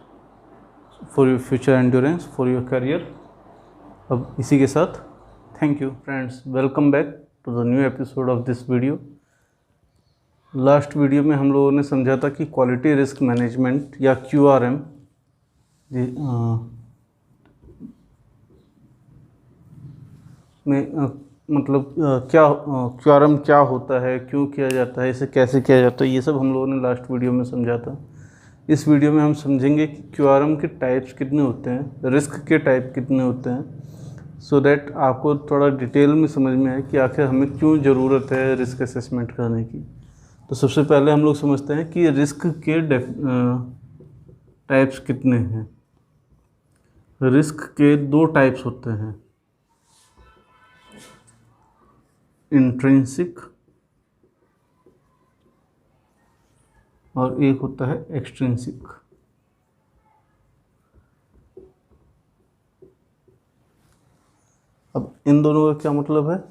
for your future endurance, for your career. अब इसी के साथ thank you friends, welcome back to the new episode of this video. Last video में हम लोगों ने समझा था कि क्वालिटी रिस्क मैनेजमेंट या QRM में मतलब क्या QRM क्या होता है, क्यों किया जाता है, इसे कैसे किया जाता है, ये सब हम लोगों ने लास्ट वीडियो में समझा था। इस वीडियो में हम समझेंगे कि QRM के टाइप्स कितने होते हैं, रिस्क के टाइप कितने होते हैं, सो दैट आपको थोड़ा डिटेल में समझ में आए कि आखिर हमें क्यों ज़रूरत है रिस्क असेसमेंट करने की। तो सबसे पहले हम लोग समझते हैं कि रिस्क के टाइप्स कितने हैं। रिस्क के दो टाइप्स होते हैं, इंट्रिंसिक और एक होता है एक्सट्रिंसिक। अब इन दोनों का क्या मतलब है?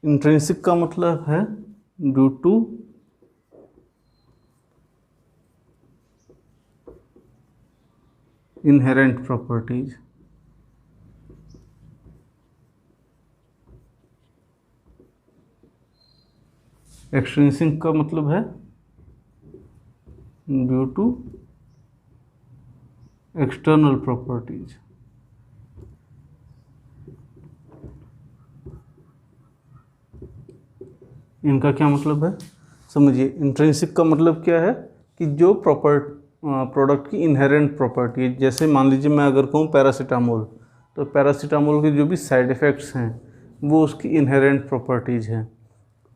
इंट्रिंसिक का मतलब है due to inherent properties. Extrinsic का मतलब है ड्यू टू एक्सटर्नल प्रॉपर्टीज। इनका क्या मतलब है समझिए। इंट्रिंसिक का मतलब क्या है कि जो प्रोडक्ट की इनहेरेंट प्रॉपर्टी है। जैसे मान लीजिए मैं अगर कहूँ पैरासीटामोल, तो पैरासीटामोल के जो भी साइड इफ़ेक्ट्स हैं वो उसकी इनहेरेंट प्रॉपर्टीज़ हैं,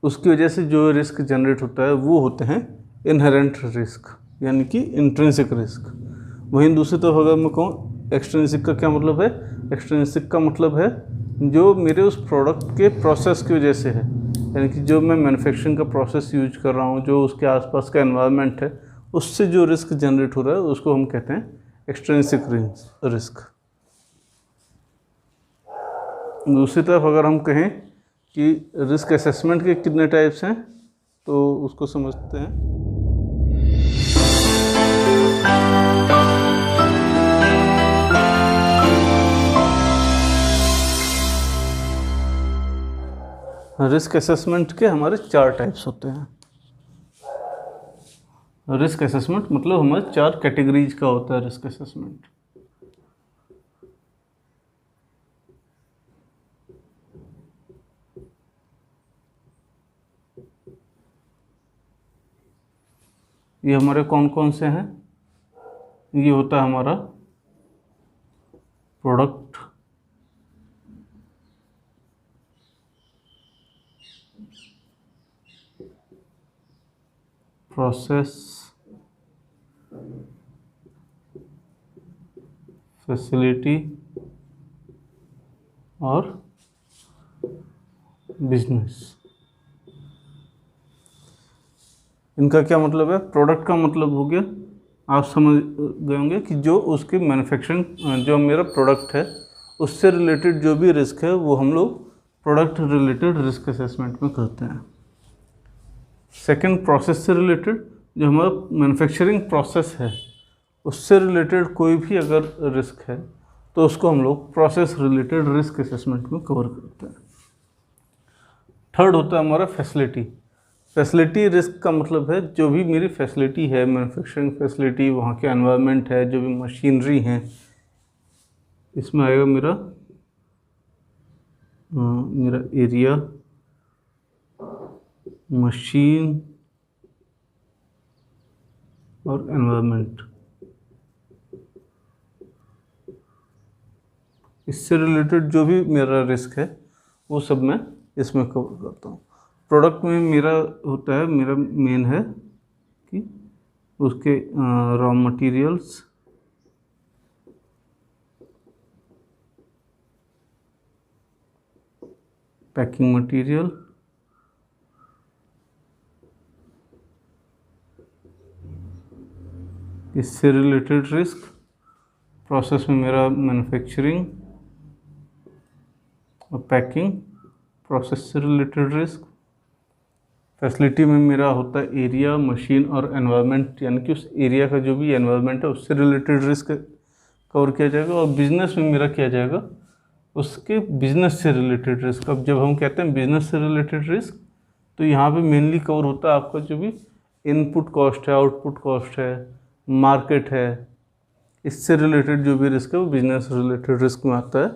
उसकी वजह से जो रिस्क जनरेट होता है वो होते हैं इनहेरेंट रिस्क, यानी कि इंट्रिंसिक रिस्क। वहीं दूसरी तरफ अगर मैं कहूँ एक्सट्रिंसिक का क्या मतलब है, एक्सट्रिंसिक का मतलब है जो मेरे उस प्रोडक्ट के प्रोसेस की वजह से है, यानी कि जो मैं मैन्युफैक्चरिंग का प्रोसेस यूज कर रहा हूँ, जो उसके आसपास का एनवायरनमेंट है, उससे जो रिस्क जनरेट हो रहा है उसको हम कहते हैं एक्सट्रिंसिक रिस्क। दूसरी तरफ अगर हम कहें कि रिस्क असेसमेंट के कितने टाइप्स हैं, तो उसको समझते हैं। रिस्क असेसमेंट के हमारे 4 टाइप्स होते हैं। रिस्क असेसमेंट मतलब हमारे 4 कैटेगरीज का होता है रिस्क असेसमेंट। ये हमारे कौन कौन से हैं? ये होता है हमारा प्रोडक्ट, प्रोसेस, फैसिलिटी और बिजनेस। इनका क्या मतलब है? प्रोडक्ट का मतलब हो गया, आप समझ गए होंगे कि जो उसकी मैन्युफैक्चरिंग, जो मेरा प्रोडक्ट है उससे रिलेटेड जो भी रिस्क है वो हम लोग प्रोडक्ट रिलेटेड रिस्क असेसमेंट में करते हैं। सेकंड, प्रोसेस से रिलेटेड, जो हमारा मैन्युफैक्चरिंग प्रोसेस है उससे रिलेटेड कोई भी अगर रिस्क है तो उसको हम लोग प्रोसेस रिलेटेड रिस्क असेसमेंट में कवर करते हैं। थर्ड होता है हमारा फैसिलिटी। फैसिलिटी रिस्क का मतलब है जो भी मेरी फैसिलिटी है, मैन्युफैक्चरिंग फैसिलिटी, वहाँ के एनवायरनमेंट है, जो भी मशीनरी हैं, इसमें आएगा मेरा एरिया, मशीन, और एनवायरनमेंट, इससे रिलेटेड जो भी मेरा रिस्क है वो सब मैं इसमें कवर करता हूँ। प्रोडक्ट में मेरा होता है, मेरा मेन है कि उसके रॉ मटेरियल्स, पैकिंग मटेरियल, इससे रिलेटेड रिस्क, प्रोसेस में मेरा मैन्युफैक्चरिंग और पैकिंग, प्रोसेस से रिलेटेड रिस्क, फैसिलिटी में मेरा होता है एरिया, मशीन और एनवायरनमेंट, यानी कि उस एरिया का जो भी एनवायरनमेंट है उससे रिलेटेड रिस्क कवर किया जाएगा। और बिजनेस में मेरा किया जाएगा उसके बिजनेस से रिलेटेड रिस्क। अब जब हम कहते हैं बिजनेस से रिलेटेड रिस्क, तो यहाँ पे मेनली कवर होता है आपका जो भी इनपुट कॉस्ट है, आउटपुट कॉस्ट है, मार्केट है, इससे रिलेटेड जो भी रिस्क है वो बिजनेस रिलेटेड रिस्क में आता है।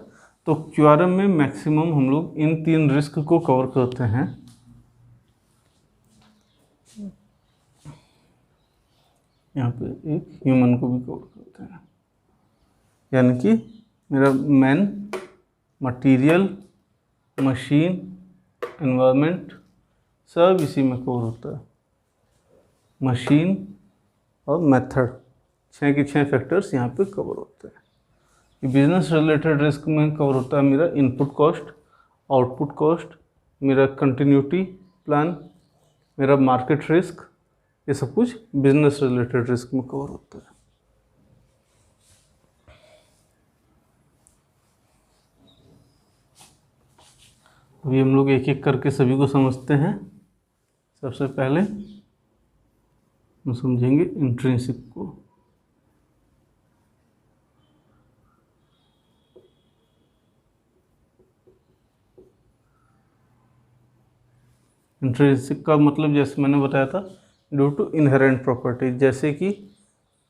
तो क्यूआरएम में मैक्सिमम हम लोग इन 3 रिस्क को कवर करते हैं। यहाँ पे एक ह्यूमन को भी कवर करते हैं, यानी कि मेरा मैन, मटेरियल, मशीन, एनवायरनमेंट सब इसी में कवर होता है। मशीन और मेथड, 6 के 6 फैक्टर्स यहाँ पे कवर होते हैं। बिजनेस रिलेटेड रिस्क में कवर होता है मेरा इनपुट कॉस्ट, आउटपुट कॉस्ट, मेरा कंटिन्यूटी प्लान, मेरा मार्केट रिस्क, ये सब कुछ बिजनेस रिलेटेड रिस्क में कवर होता है। अभी हम लोग एक एक करके सभी को समझते हैं। सबसे पहले हम समझेंगे इंट्रिंसिक को। इंट्रिंसिक का मतलब जैसे मैंने बताया था, ड्यू टू इनहेरेंट प्रॉपर्टी, जैसे कि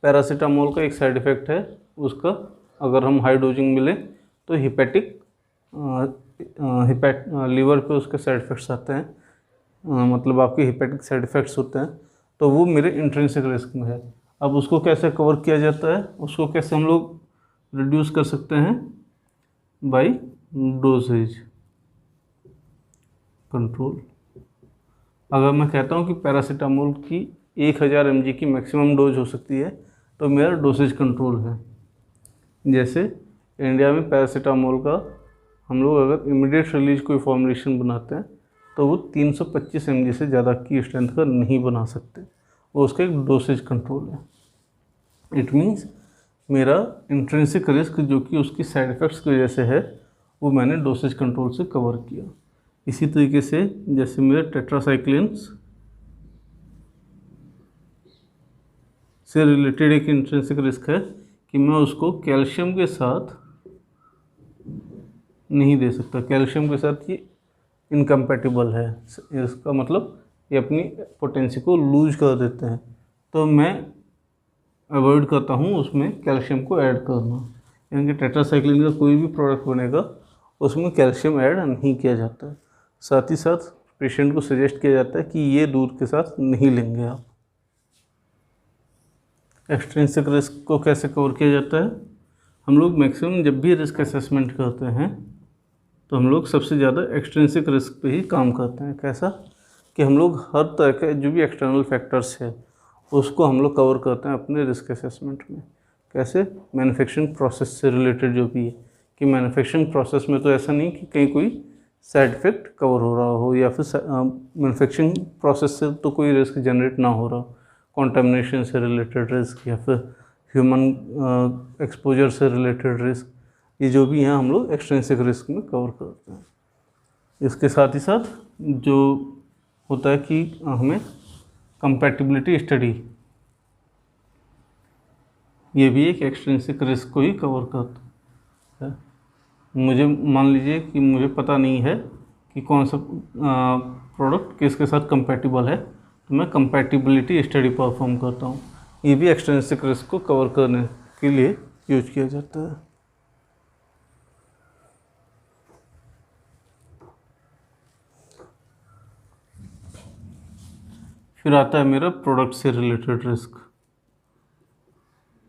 पैरासीटामोल का एक साइड इफ़ेक्ट है, उसका अगर हम हाई डोजिंग मिले तो हिपैटिक लीवर पे उसके साइड इफ़ेक्ट्स आते हैं, मतलब आपके हिपैटिक साइड इफ़ेक्ट्स होते हैं, तो वो मेरे इंट्रिंसिक रिस्क में है। अब उसको कैसे कवर किया जाता है, उसको कैसे हम लोग रिड्यूस कर सकते हैं, बाय डोजेज कंट्रोल। अगर मैं कहता हूँ कि पैरासीटामोल की 1000 mg की मैक्सिमम डोज हो सकती है, तो मेरा डोसेज कंट्रोल है। जैसे इंडिया में पैरासीटामोल का हम लोग अगर इमीडिएट रिलीज कोई फॉर्मुलेशन बनाते हैं तो वो 325 mg से ज़्यादा की स्ट्रेंथ का नहीं बना सकते, वो उसका एक डोसेज कंट्रोल है। इट मीन्स मेरा इंट्रिंसिक रिस्क जो कि उसकी साइड इफ़ेक्ट्स की वजह से है, वो मैंने डोसेज कंट्रोल से कवर किया। इसी तरीके से जैसे मेरे टेट्रासाइक्लिन्स से रिलेटेड एक इंट्रिंसिक रिस्क है कि मैं उसको कैल्शियम के साथ नहीं दे सकता, कैल्शियम के साथ ये इनकम्पैटिबल है, इसका मतलब ये अपनी पोटेंसी को लूज कर देते हैं, तो मैं अवॉइड करता हूँ उसमें कैल्शियम को ऐड करना। यानी कि टेट्रासाइक्लिन का कोई भी प्रोडक्ट बनेगा उसमें कैल्शियम ऐड नहीं किया जाता है। साथ ही साथ पेशेंट को सजेस्ट किया जाता है कि ये दूध के साथ नहीं लेंगे आप। एक्सट्रिंसिक रिस्क को कैसे कवर किया जाता है, हम लोग मैक्सिमम जब भी रिस्क असेसमेंट करते हैं तो हम लोग सबसे ज़्यादा एक्सट्रिंसिक रिस्क पे ही काम करते हैं। कैसा कि हम लोग हर तरह के जो भी एक्सटर्नल फैक्टर्स है उसको हम लोग कवर करते हैं अपने रिस्क असेसमेंट में। कैसे, मैन्युफैक्चरिंग प्रोसेस से रिलेटेड जो भी है, कि मैन्युफैक्चरिंग प्रोसेस में तो ऐसा नहीं कि कहीं कोई साइड इफ़ेक्ट कवर हो रहा हो, या फिर मैन्युफैक्चरिंग प्रोसेस से तो कोई रिस्क जनरेट ना हो रहा हो, कॉन्टामिनेशन से रिलेटेड रिस्क या फिर ह्यूमन एक्सपोजर से रिलेटेड रिस्क, ये जो भी हैं हम लोग एक्सट्रिंसिक रिस्क में कवर करते हैं। इसके साथ ही साथ जो होता है कि हमें कंपैटिबिलिटी स्टडी, ये भी एक एक्सट्रिंसिक रिस्क को ही कवर करता है। मुझे मान लीजिए कि मुझे पता नहीं है कि कौन सा प्रोडक्ट किसके साथ कंपैटिबल है, तो मैं कंपैटिबिलिटी स्टडी परफॉर्म करता हूँ। ये भी एक्सट्रिंसिक रिस्क को कवर करने के लिए यूज किया जाता है। फिर आता है मेरा प्रोडक्ट से रिलेटेड रिस्क।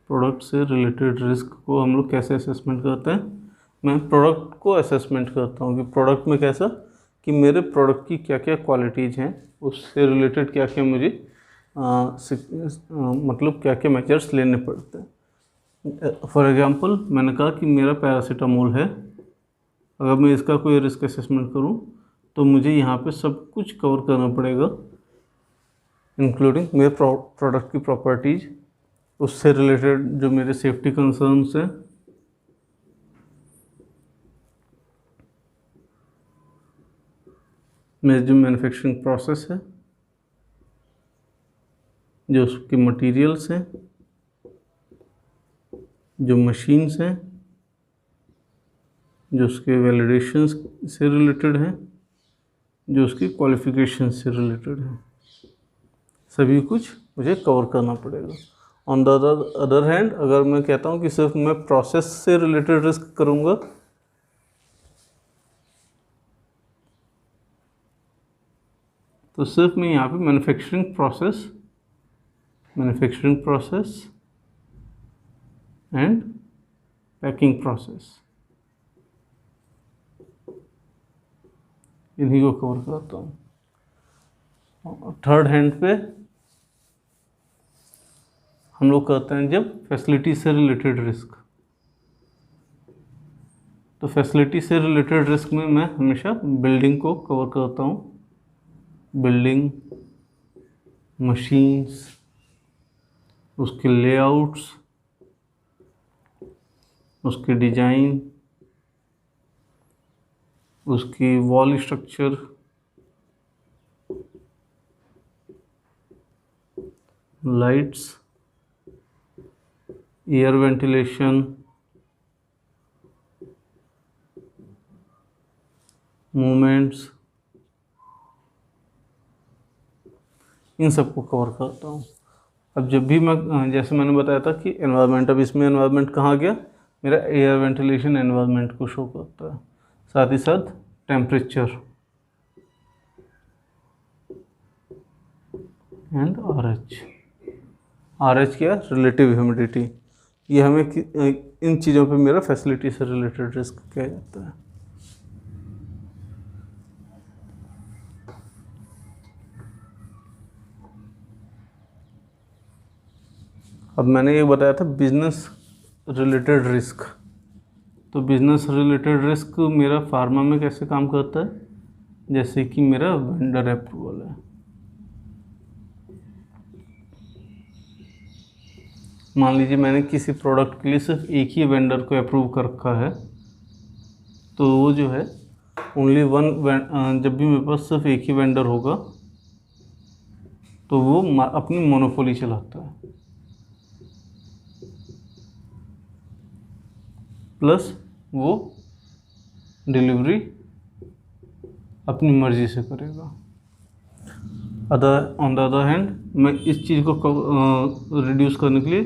प्रोडक्ट से रिलेटेड रिस्क को हम लोग कैसे असेसमेंट करते हैं? मैं प्रोडक्ट को असेसमेंट करता हूँ कि प्रोडक्ट में कैसा, कि मेरे प्रोडक्ट की क्या क्या क्वालिटीज़ हैं, उससे रिलेटेड क्या क्या मुझे मतलब क्या क्या मेजर्स लेने पड़ते हैं। फॉर एग्जांपल मैंने कहा कि मेरा पैरासीटामोल है, अगर मैं इसका कोई रिस्क असेसमेंट करूं तो मुझे यहाँ पे सब कुछ कवर करना पड़ेगा, इंक्लूडिंग मेरे प्रोडक्ट की प्रॉपर्टीज़, उससे रिलेटेड जो मेरे सेफ्टी कंसर्न्स हैं, मेरी जो मैन्युफैक्चरिंग प्रोसेस है, जो उसके मटेरियल्स हैं, जो मशीन्स हैं, जो उसके वैलिडेशंस से रिलेटेड हैं, जो उसकी क्वालिफिकेशन से रिलेटेड है, सभी कुछ मुझे कवर करना पड़ेगा। ऑन द अदर हैंड अगर मैं कहता हूँ कि सिर्फ मैं प्रोसेस से रिलेटेड रिस्क करूँगा, तो सिर्फ मैं यहाँ पे manufacturing process and packing process, इन्हीं को कवर करता हूँ। थर्ड हैंड पे हम लोग करते हैं जब फैसिलिटी से रिलेटेड रिस्क, तो फैसिलिटी से रिलेटेड रिस्क में मैं हमेशा बिल्डिंग को कवर करता हूँ। बिल्डिंग, मशीन्स, उसके लेआउट्स, उसके डिजाइन, उसकी wall structure, lights, air ventilation, movements, इन सबको कवर करता हूँ। अब जब भी मैं, जैसे मैंने बताया था कि एनवायरनमेंट, अब इसमें एनवायरनमेंट कहाँ गया, मेरा एयर वेंटिलेशन एनवायरनमेंट को शो करता है, साथ ही साथ टेम्परेचर एंड RH क्या, रिलेटिव ह्यूमिडिटी। ये हमें इन चीज़ों पे मेरा फैसिलिटी से रिलेटेड रिस्क किया जाता है। अब मैंने ये बताया था बिजनेस रिलेटेड रिस्क, तो बिजनेस रिलेटेड रिस्क मेरा फार्मा में कैसे काम करता है, जैसे कि मेरा वेंडर अप्रूवल है। मान लीजिए मैंने किसी प्रोडक्ट के लिए सिर्फ एक ही वेंडर को अप्रूव कर रखा है, तो वो जो है ओनली वन, जब भी मेरे पास सिर्फ एक ही वेंडर होगा तो वो अपनी मोनोपोली चलाता है, प्लस वो डिलीवरी अपनी मर्ज़ी से करेगा। ऑन द अदर हैंड मैं इस चीज़ को रिड्यूस करने के लिए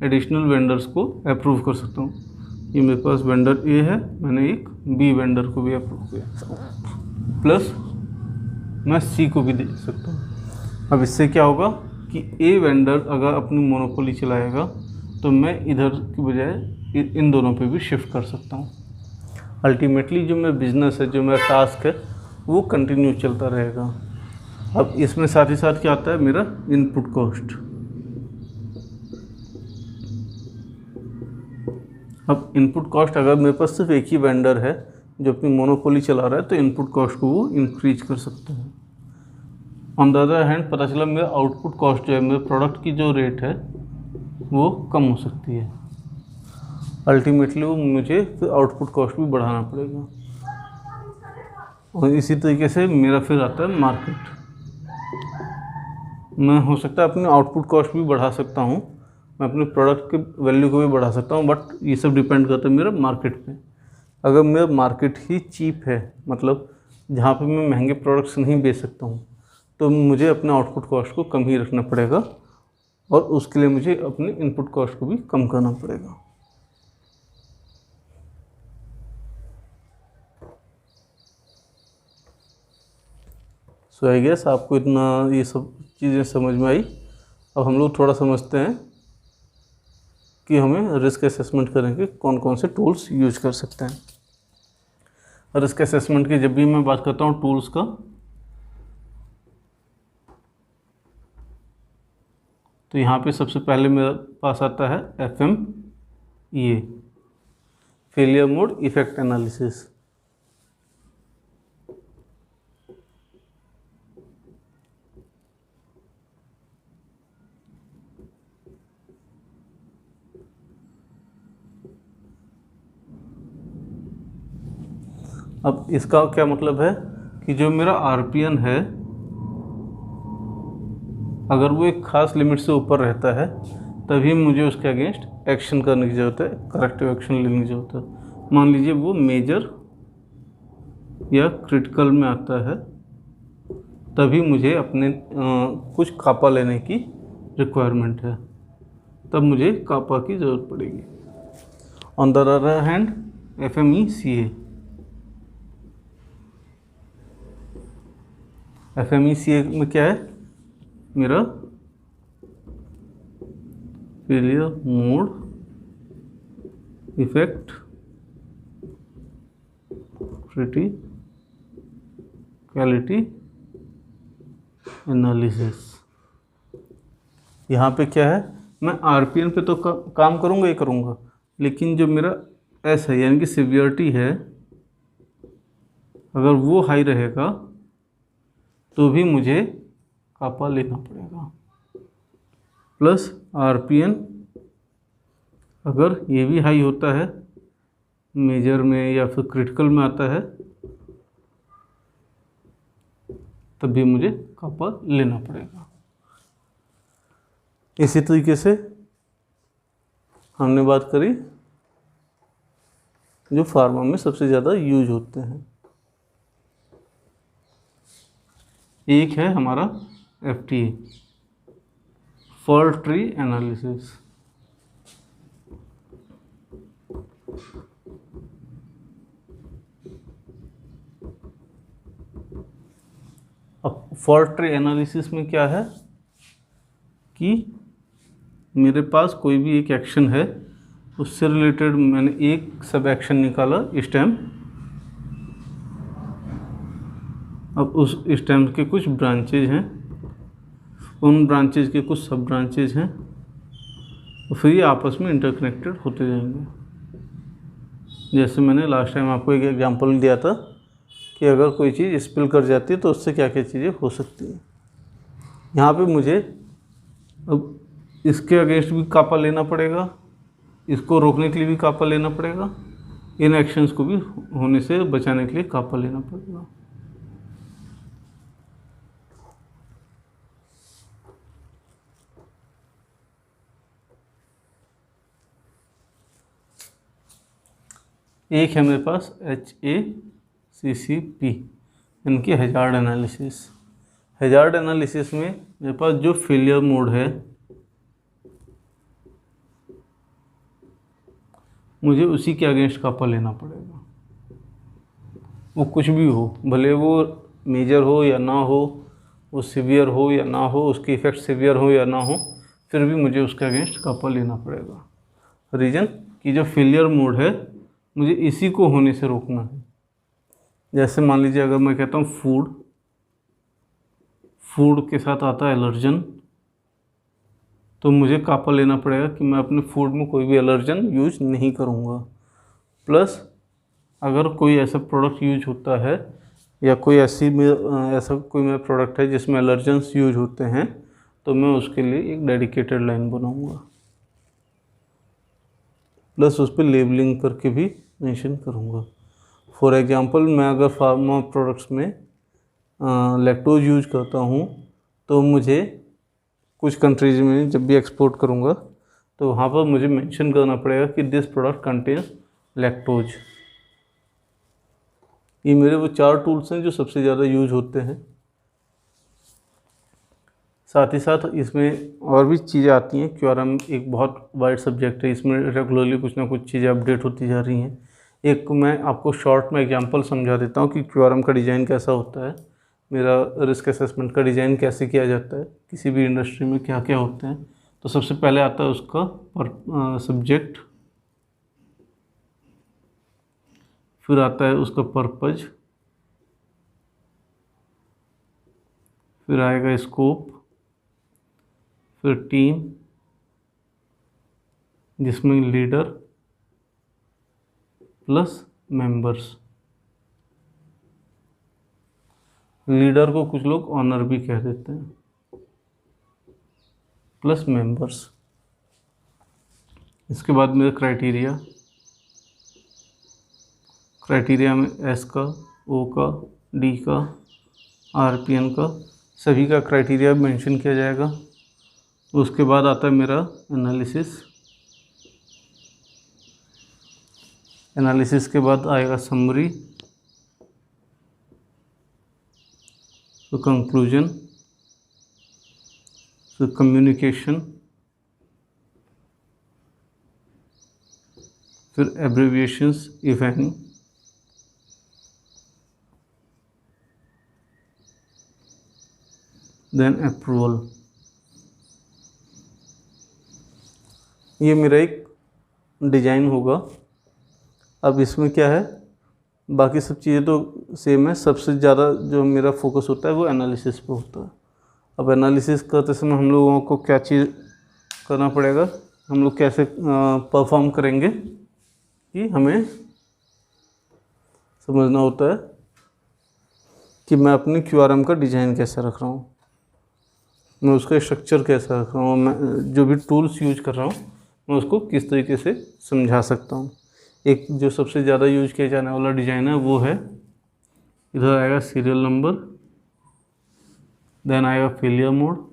एडिशनल वेंडर्स को अप्रूव कर सकता हूँ। ये मेरे पास वेंडर ए है, मैंने एक बी वेंडर को भी अप्रूव किया, प्लस मैं सी को भी दे सकता हूँ। अब इससे क्या होगा कि ए वेंडर अगर अपनी मोनोपोली चलाएगा तो मैं इधर की बजाय इन दोनों पे भी शिफ्ट कर सकता हूँ। अल्टीमेटली जो मेरा बिजनेस है, जो मेरा टास्क है, वो कंटिन्यू चलता रहेगा। अब इसमें साथ ही साथ क्या आता है, मेरा इनपुट कॉस्ट। अब इनपुट कॉस्ट अगर मेरे पास सिर्फ एक ही वेंडर है जो अपनी मोनोपोली चला रहा है, तो इनपुट कॉस्ट को वो इंक्रीज कर सकते हैं। ऑन द अदर हैंड पता चला मेरा आउटपुट कॉस्ट जो है, मेरे प्रोडक्ट की जो रेट है वो कम हो सकती है। अल्टीमेटली वो मुझे फिर आउटपुट कॉस्ट भी बढ़ाना पड़ेगा। और इसी तरीके से मेरा फिर आता है मार्केट। मैं हो सकता है अपने आउटपुट कॉस्ट भी बढ़ा सकता हूँ, मैं अपने प्रोडक्ट के वैल्यू को भी बढ़ा सकता हूँ, बट ये सब डिपेंड करता है मेरा मार्केट पे। अगर मेरा मार्केट ही चीप है, मतलब जहाँ पे मैं महंगे प्रोडक्ट्स नहीं बेच सकता हूँ, तो मुझे अपने आउटपुट कॉस्ट को कम ही रखना पड़ेगा, और उसके लिए मुझे अपने इनपुट कॉस्ट को भी कम करना पड़ेगा। सो आई गेस आपको इतना ये सब चीज़ें समझ में आई। अब हम लोग थोड़ा समझते हैं कि हमें रिस्क असेसमेंट करेंगे कौन कौन से टूल्स यूज कर सकते हैं। रिस्क असेसमेंट की जब भी मैं बात करता हूँ टूल्स का, तो यहाँ पे सबसे पहले मेरे पास आता है FMEA, failure mode effect analysis. अब इसका क्या मतलब है कि जो मेरा RPN है, अगर वो एक ख़ास लिमिट से ऊपर रहता है तभी मुझे उसके अगेंस्ट एक्शन करने की ज़रूरत है, करेक्टिव एक्शन लेने की ज़रूरत है। मान लीजिए वो मेजर या क्रिटिकल में आता है, तभी मुझे अपने कुछ कापा लेने की रिक्वायरमेंट है, तब मुझे कापा की ज़रूरत पड़ेगी। On the other hand FMECA, FMECA में क्या है, मेरा failure mode effect criticality analysis. यहाँ पे क्या है, मैं RPN पे तो काम करूँगा ही करूँगा, लेकिन जो मेरा S है यानी कि सिवियरिटी है, अगर वो हाई रहेगा तो भी मुझे कापा लेना पड़ेगा। प्लस RPN अगर ये भी हाई होता है, मेजर में या फिर क्रिटिकल में आता है, तब भी मुझे कापा लेना पड़ेगा। इसी तरीके से हमने बात करी जो फार्मा में सबसे ज़्यादा यूज होते हैं। एक है हमारा FTA, फॉल्ट ट्री एनालिसिस। अब फॉल्ट ट्री एनालिसिस में क्या है कि मेरे पास कोई भी एक एक्शन है, उससे रिलेटेड मैंने एक सब एक्शन निकाला स्टेम। अब उस स्टेम के कुछ ब्रांचेज हैं, उन ब्रांचेज के कुछ सब ब्रांचेज हैं, और फिर ये आपस में इंटरकनेक्टेड होते जाएंगे। जैसे मैंने लास्ट टाइम आपको एक एग्जांपल दिया था कि अगर कोई चीज़ स्पिल कर जाती है तो उससे क्या क्या चीज़ें हो सकती हैं। यहाँ पे मुझे अब इसके अगेंस्ट भी कापा लेना पड़ेगा, इसको रोकने के लिए भी कापा लेना पड़ेगा, इन एक्शंस को भी होने से बचाने के लिए कापा लेना पड़ेगा। एक है मेरे पास HACCP, इनकी हैजार्ड एनालिसिस। हैजार्ड एनालिसिस में मेरे पास जो फेलियर मोड है, मुझे उसी के अगेंस्ट कापा लेना पड़ेगा। वो कुछ भी हो, भले वो मेजर हो या ना हो, वो सीवियर हो या ना हो, उसकी इफ़ेक्ट सीवियर हो या ना हो, फिर भी मुझे उसके अगेंस्ट कापा लेना पड़ेगा। रीज़न कि जो फेलियर मोड है मुझे इसी को होने से रोकना है। जैसे मान लीजिए अगर मैं कहता हूँ फूड के साथ आता है एलर्जन, तो मुझे कापा लेना पड़ेगा कि मैं अपने फूड में कोई भी एलर्जन यूज नहीं करूँगा। प्लस अगर कोई ऐसा प्रोडक्ट यूज होता है या कोई ऐसा कोई मेरा प्रोडक्ट है जिसमें एलर्जेंस यूज होते हैं, तो मैं उसके लिए एक डेडिकेटेड लाइन बनाऊँगा। प्लस उस पर लेबलिंग करके भी मेंशन करूँगा। फॉर एग्जांपल मैं अगर फार्मा प्रोडक्ट्स में लैक्टोज यूज करता हूँ, तो मुझे कुछ कंट्रीज में जब भी एक्सपोर्ट करूँगा तो वहाँ पर मुझे मेंशन करना पड़ेगा कि दिस प्रोडक्ट कंटेन्स लैक्टोज। ये मेरे वो 4 टूल्स हैं जो सबसे ज़्यादा यूज होते हैं। साथ ही साथ इसमें और भी चीज़ें आती हैं। QRM एक बहुत वाइड सब्जेक्ट है, इसमें रेगुलरली कुछ ना कुछ चीज़ें अपडेट होती जा रही हैं। एक मैं आपको शॉर्ट में एग्जांपल समझा देता हूँ कि QRM का डिज़ाइन कैसा होता है, मेरा रिस्क असेसमेंट का डिज़ाइन कैसे किया जाता है, किसी भी इंडस्ट्री में क्या क्या होते हैं, तो सबसे पहले आता है उसका सब्जेक्ट, फिर आता है उसका पर्पज, फिर आएगा स्कोप, फिर टीम जिसमें लीडर प्लस मेंबर्स। लीडर को कुछ लोग ऑनर भी कह देते हैं, प्लस मेंबर्स। इसके बाद मेरा क्राइटेरिया में एस का, ओ का, डी का, आरपीएन का, सभी का क्राइटेरिया मेंशन किया जाएगा। उसके बाद आता है मेरा एनालिसिस के बाद आएगा समरी, तो कंक्लूजन, तो कम्युनिकेशन, फिर abbreviations if any, then approval. ये मेरा एक डिजाइन होगा। अब इसमें क्या है, बाकी सब चीज़ें तो सेम है, सबसे ज़्यादा जो मेरा फोकस होता है वो एनालिसिस पे होता है। अब एनालिसिस करते समय हम लोगों को क्या चीज़ करना पड़ेगा, हम लोग कैसे परफॉर्म करेंगे, कि हमें समझना होता है कि मैं अपने QRM का डिज़ाइन कैसे रख रहा हूँ, मैं उसका स्ट्रक्चर कैसा रख रहा हूँ, मैं जो भी टूल्स यूज कर रहा हूँ मैं उसको किस तरीके से समझा सकता हूँ। एक जो सबसे ज़्यादा यूज किया जाने वाला डिज़ाइन है वो है, इधर आएगा सीरियल नंबर, देन आएगा फेलियर मोड,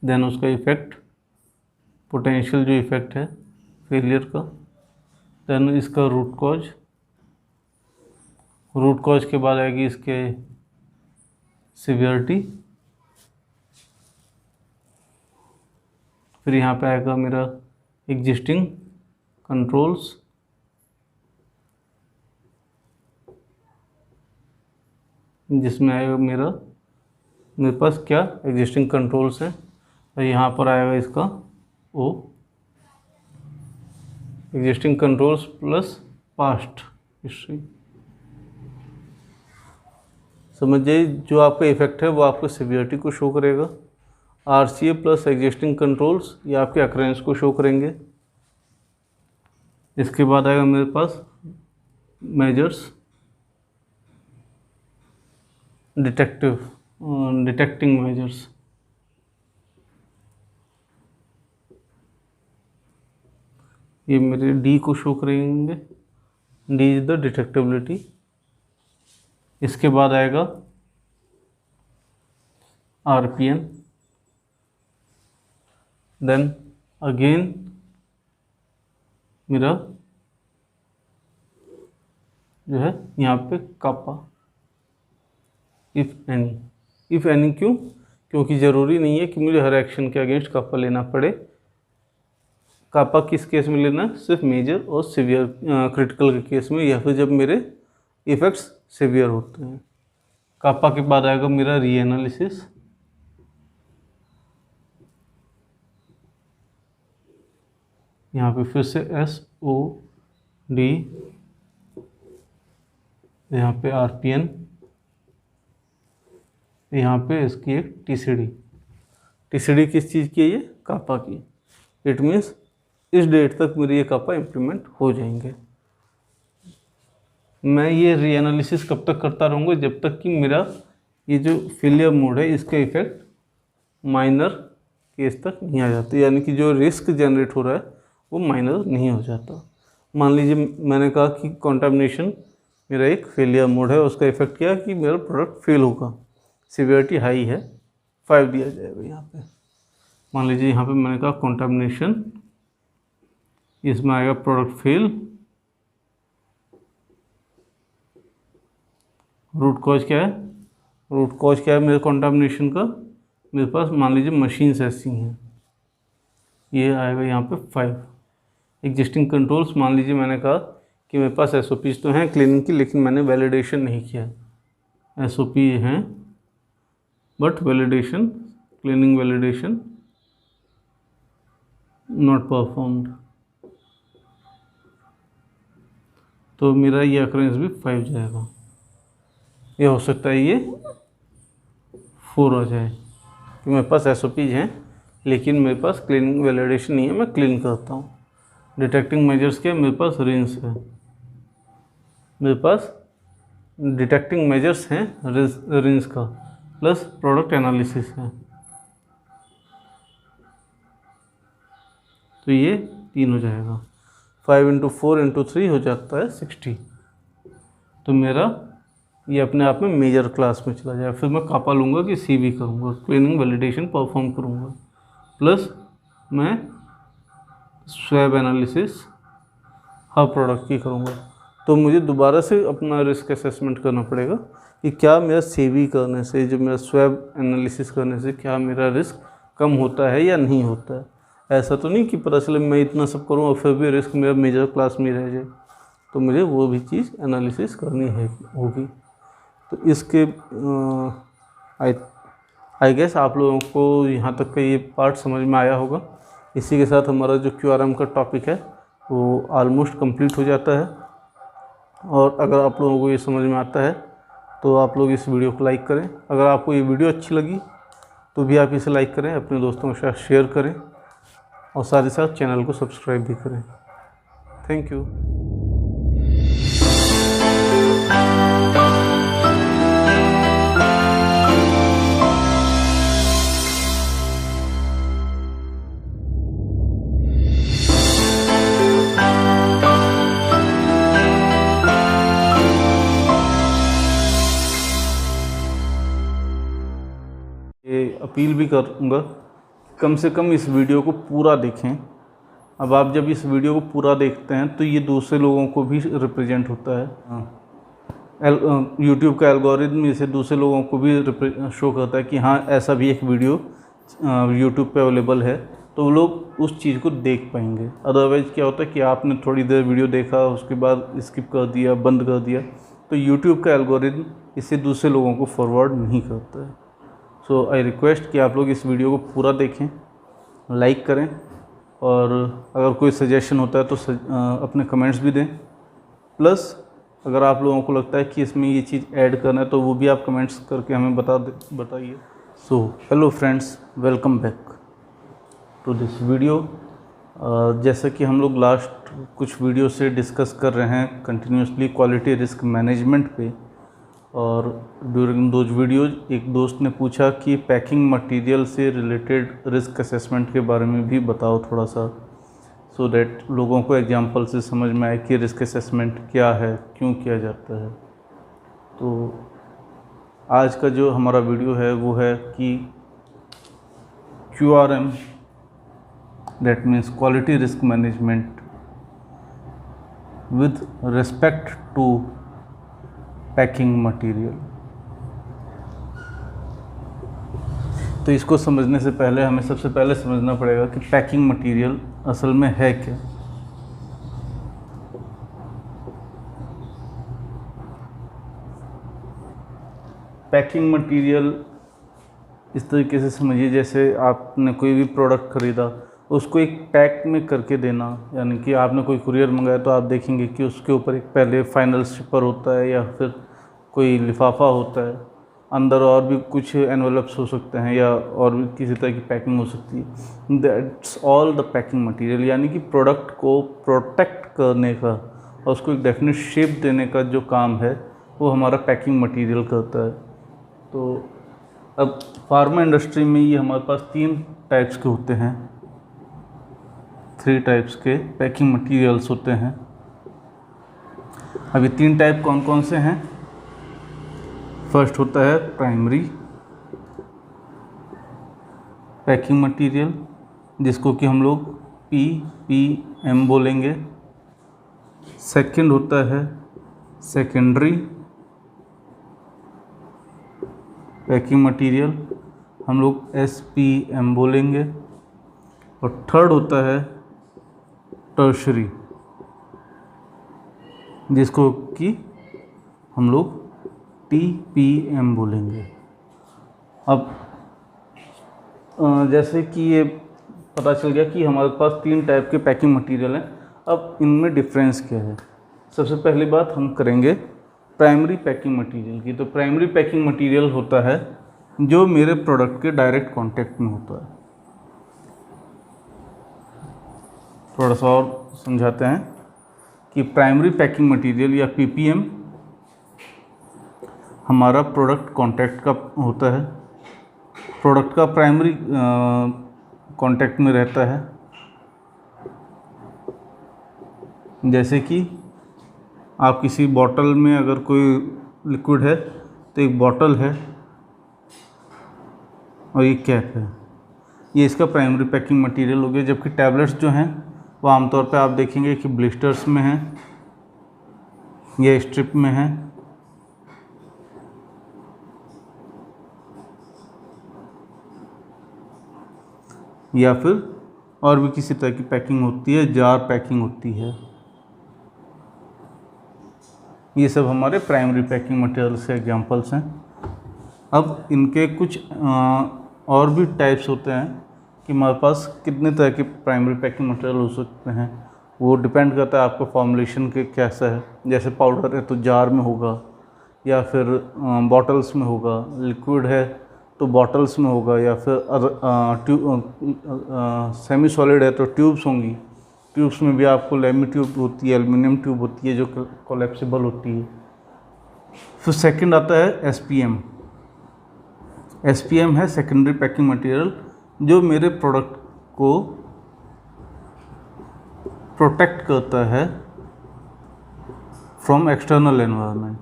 देन उसका इफ़ेक्ट, पोटेंशियल जो इफ़ेक्ट है फेलियर का, देन इसका रूट कॉज के बाद आएगी इसके सिवियरिटी, फिर यहाँ पे आएगा मेरा एग्जिस्टिंग कंट्रोल्स, जिसमें आएगा मेरे पास क्या एग्जिस्टिंग कंट्रोल्स हैं, और यहाँ पर आएगा इसका O, existing controls plus past history. समझिए जो आपका इफेक्ट है वो आपको सिवियरिटी को शो करेगा, RCA प्लस एग्जिस्टिंग कंट्रोल्स ये आपके अक्रेंस को शो करेंगे। इसके बाद आएगा मेरे पास मेजर्स, डिटेक्टिंग मेजर्स, ये मेरे D को शो करेंगे, D इज द डिटेक्टिबिलिटी। इसके बाद आएगा RPN, देन अगेन मेरा जो है यहाँ पे कापा, इफ़ एनी क्यों, क्योंकि ज़रूरी नहीं है कि मुझे हर एक्शन के अगेंस्ट कापा लेना पड़े। कापा किस केस में लेना है, सिर्फ मेजर और सिवियर क्रिटिकल के केस में, या फिर जब मेरे इफ़ेक्ट्स सिवियर होते हैं। कापा के बाद आएगा मेरा रीएनालिसिस, यहाँ पे फिर से SOD, यहाँ पे RPN, यहाँ पे इसकी एक TCD किस चीज़ की है, ये कापा की। इट मीन्स इस डेट तक मेरी ये कापा इम्प्लीमेंट हो जाएंगे। मैं ये रीएनालिसिस कब तक करता रहूँगा, जब तक कि मेरा ये जो फेलियर मोड है इसका इफेक्ट माइनर केस तक नहीं आ जाता, यानी कि जो रिस्क जनरेट हो रहा है वो माइनर नहीं हो जाता। मान लीजिए मैंने कहा कि कंटामिनेशन मेरा एक फेलियर मोड है, उसका इफेक्ट क्या है कि मेरा प्रोडक्ट फेल होगा, सिवियरिटी हाई है, 5 दिया जाएगा यहाँ पे। मान लीजिए यहाँ पे मैंने कहा कंटामिनेशन, इसमें आएगा प्रोडक्ट फेल, रूट कॉज क्या है मेरे कंटामिनेशन का, मेरे पास मान लीजिए मशीन्स ऐसी हैं, ये आएगा यहाँ पे 5। एग्जिस्टिंग कंट्रोल्स, मान लीजिए मैंने कहा कि मेरे पास SOPs तो हैं क्लीनिंग की, लेकिन मैंने वैलिडेशन नहीं किया। SOP हैं but validation, cleaning validation not performed, तो मेरा ये अक्रेंस भी 5 जाएगा। ये हो सकता है ये 4 आ जाए, कि मेरे पास SOPs हैं लेकिन मेरे पास क्लीनिंग वैलिडेशन नहीं है, मैं क्लीन करता हूँ। डिटेक्टिंग मेजर्स के मेरे पास रिंस है, मेरे पास डिटेक्टिंग मेजर्स हैं रिंस का, प्लस प्रोडक्ट एनालिसिस है, तो ये 3 हो जाएगा। 5 × 4 × 3 हो जाता है 60। तो मेरा ये अपने आप में मेजर क्लास में चला जाएगा। फिर मैं कापा लूँगा कि CV करूँगा, क्लीनिंग वैलिडेशन परफॉर्म करूँगा, प्लस मैं स्वैब एनालिसिस हर प्रोडक्ट की करूँगा। तो मुझे दोबारा से अपना रिस्क असेसमेंट करना पड़ेगा कि क्या मेरा CV करने से, जो मेरा स्वैब एनालिसिस करने से, क्या मेरा रिस्क कम होता है या नहीं होता है। ऐसा तो नहीं कि पता चले मैं इतना सब करूँ और फिर भी रिस्क मेरा मेजर क्लास में रह जाए, तो मुझे वो भी चीज़ एनालिसिस करनी है होगी। तो इसके आई गेस आप लोगों को यहाँ तक का ये पार्ट समझ में आया होगा। इसी के साथ हमारा जो QRM का टॉपिक है वो ऑलमोस्ट कंप्लीट हो जाता है। और अगर आप लोगों को ये समझ में आता है तो आप लोग इस वीडियो को लाइक करें। अगर आपको ये वीडियो अच्छी लगी तो भी आप इसे लाइक करें, अपने दोस्तों के साथ शेयर करें और साथ ही साथ चैनल को सब्सक्राइब भी करें। Thank you. ये अपील भी करूँगा, कम से कम इस वीडियो को पूरा देखें। अब आप जब इस वीडियो को पूरा देखते हैं तो ये दूसरे लोगों को भी रिप्रेजेंट होता है। यूट्यूब का एल्गोरिदम इसे दूसरे लोगों को भी शो करता है कि हाँ ऐसा भी एक वीडियो यूट्यूब पे अवेलेबल है, तो वो लोग उस चीज़ को देख पाएंगे। अदरवाइज़ क्या होता है कि आपने थोड़ी देर वीडियो देखा, उसके बाद स्किप कर दिया, बंद कर दिया, तो यूट्यूब का एल्गोरिदम इसे दूसरे लोगों को फॉरवर्ड नहीं करता है। सो आई रिक्वेस्ट कि आप लोग इस वीडियो को पूरा देखें, लाइक करें, और अगर कोई सजेशन होता है तो अपने कमेंट्स भी दें। प्लस अगर आप लोगों को लगता है कि इसमें ये चीज़ ऐड करना है तो वो भी आप कमेंट्स करके हमें बताइए। So hello friends, welcome back to this video. जैसा कि हम लोग लास्ट कुछ वीडियो से डिस्कस कर रहे हैं कंटिन्यूसली क्वालिटी रिस्क मैनेजमेंट पे, और ड्यूरिंग दोज वीडियोज़ एक दोस्त ने पूछा कि पैकिंग मटेरियल से रिलेटेड रिस्क असेसमेंट के बारे में भी बताओ थोड़ा सा, सो दैट लोगों को एग्जांपल से समझ में आए कि रिस्क असेसमेंट क्या है, क्यों किया जाता है। तो आज का जो हमारा वीडियो है वो है कि QRM, that means quality risk management with respect to packing material. तो इसको समझने से पहले हमें सबसे पहले समझना पड़ेगा कि पैकिंग मटेरियल असल में है क्या। पैकिंग मटेरियल इस तरीके से समझिए, जैसे आपने कोई भी प्रोडक्ट ख़रीदा, उसको एक पैक में करके देना। यानी कि आपने कोई कुरियर मंगाया तो आप देखेंगे कि उसके ऊपर एक पहले फाइनल शिपर होता है या फिर कोई लिफाफा होता है, अंदर और भी कुछ एनवेलप्स हो सकते हैं या और भी किसी तरह की पैकिंग हो सकती है। That's all the packing material. यानी कि प्रोडक्ट को प्रोटेक्ट करने का और उसको एक डेफिनेट शेप देने का जो काम है वो हमारा पैकिंग मटेरियल करता है। तो अब फार्मा इंडस्ट्री में ये हमारे पास 3 टाइप्स के होते हैं, 3 टाइप्स के पैकिंग मटेरियल्स होते हैं। अभी 3 टाइप कौन कौन से हैं? फर्स्ट होता है प्राइमरी पैकिंग मटेरियल, जिसको कि हम लोग PPM बोलेंगे। सेकंड होता है सेकेंडरी पैकिंग मटेरियल, हम लोग SPM बोलेंगे। और थर्ड होता है टर्शरी, जिसको कि हम लोग TPM बोलेंगे। अब जैसे कि ये पता चल गया कि हमारे पास 3 टाइप के पैकिंग मटेरियल हैं। अब इनमें डिफरेंस क्या है? सबसे पहली बात हम करेंगे प्राइमरी पैकिंग मटेरियल की। तो प्राइमरी पैकिंग मटेरियल होता है जो मेरे प्रोडक्ट के डायरेक्ट कांटेक्ट में होता है। थोड़ा सा और समझाते हैं कि प्राइमरी पैकिंग मटेरियल या पीपीएम हमारा प्रोडक्ट कांटेक्ट का होता है, प्रोडक्ट का प्राइमरी कांटेक्ट में रहता है। जैसे कि आप किसी बॉटल में अगर कोई लिक्विड है तो एक बॉटल है और ये कैप है, ये इसका प्राइमरी पैकिंग मटेरियल हो गया। जबकि टैबलेट्स जो हैं वो आमतौर पे आप देखेंगे कि ब्लिस्टर्स में हैं या स्ट्रिप में हैं, या फिर और भी किसी तरह की पैकिंग होती है, जार पैकिंग होती है। ये सब हमारे प्राइमरी पैकिंग मटेरियल से एग्जांपल्स हैं। अब इनके कुछ और भी टाइप्स होते हैं कि हमारे पास कितने तरह के प्राइमरी पैकिंग मटेरियल हो सकते हैं। वो डिपेंड करता है आपका फॉर्मुलेशन के कैसा है। जैसे पाउडर है तो जार में होगा या फिर बॉटल्स में होगा, लिक्विड है तो बॉटल्स में होगा, या फिर सेमी सॉलिड है तो ट्यूब्स होंगी। ट्यूब्स में भी आपको लेमी ट्यूब होती है, एल्युमिनियम ट्यूब होती है जो कोलैप्सिबल होती है। फिर सेकंड आता है एसपीएम। एसपीएम है सेकेंडरी पैकिंग मटेरियल जो मेरे प्रोडक्ट को प्रोटेक्ट करता है फ्रॉम एक्सटर्नल एनवायरनमेंट।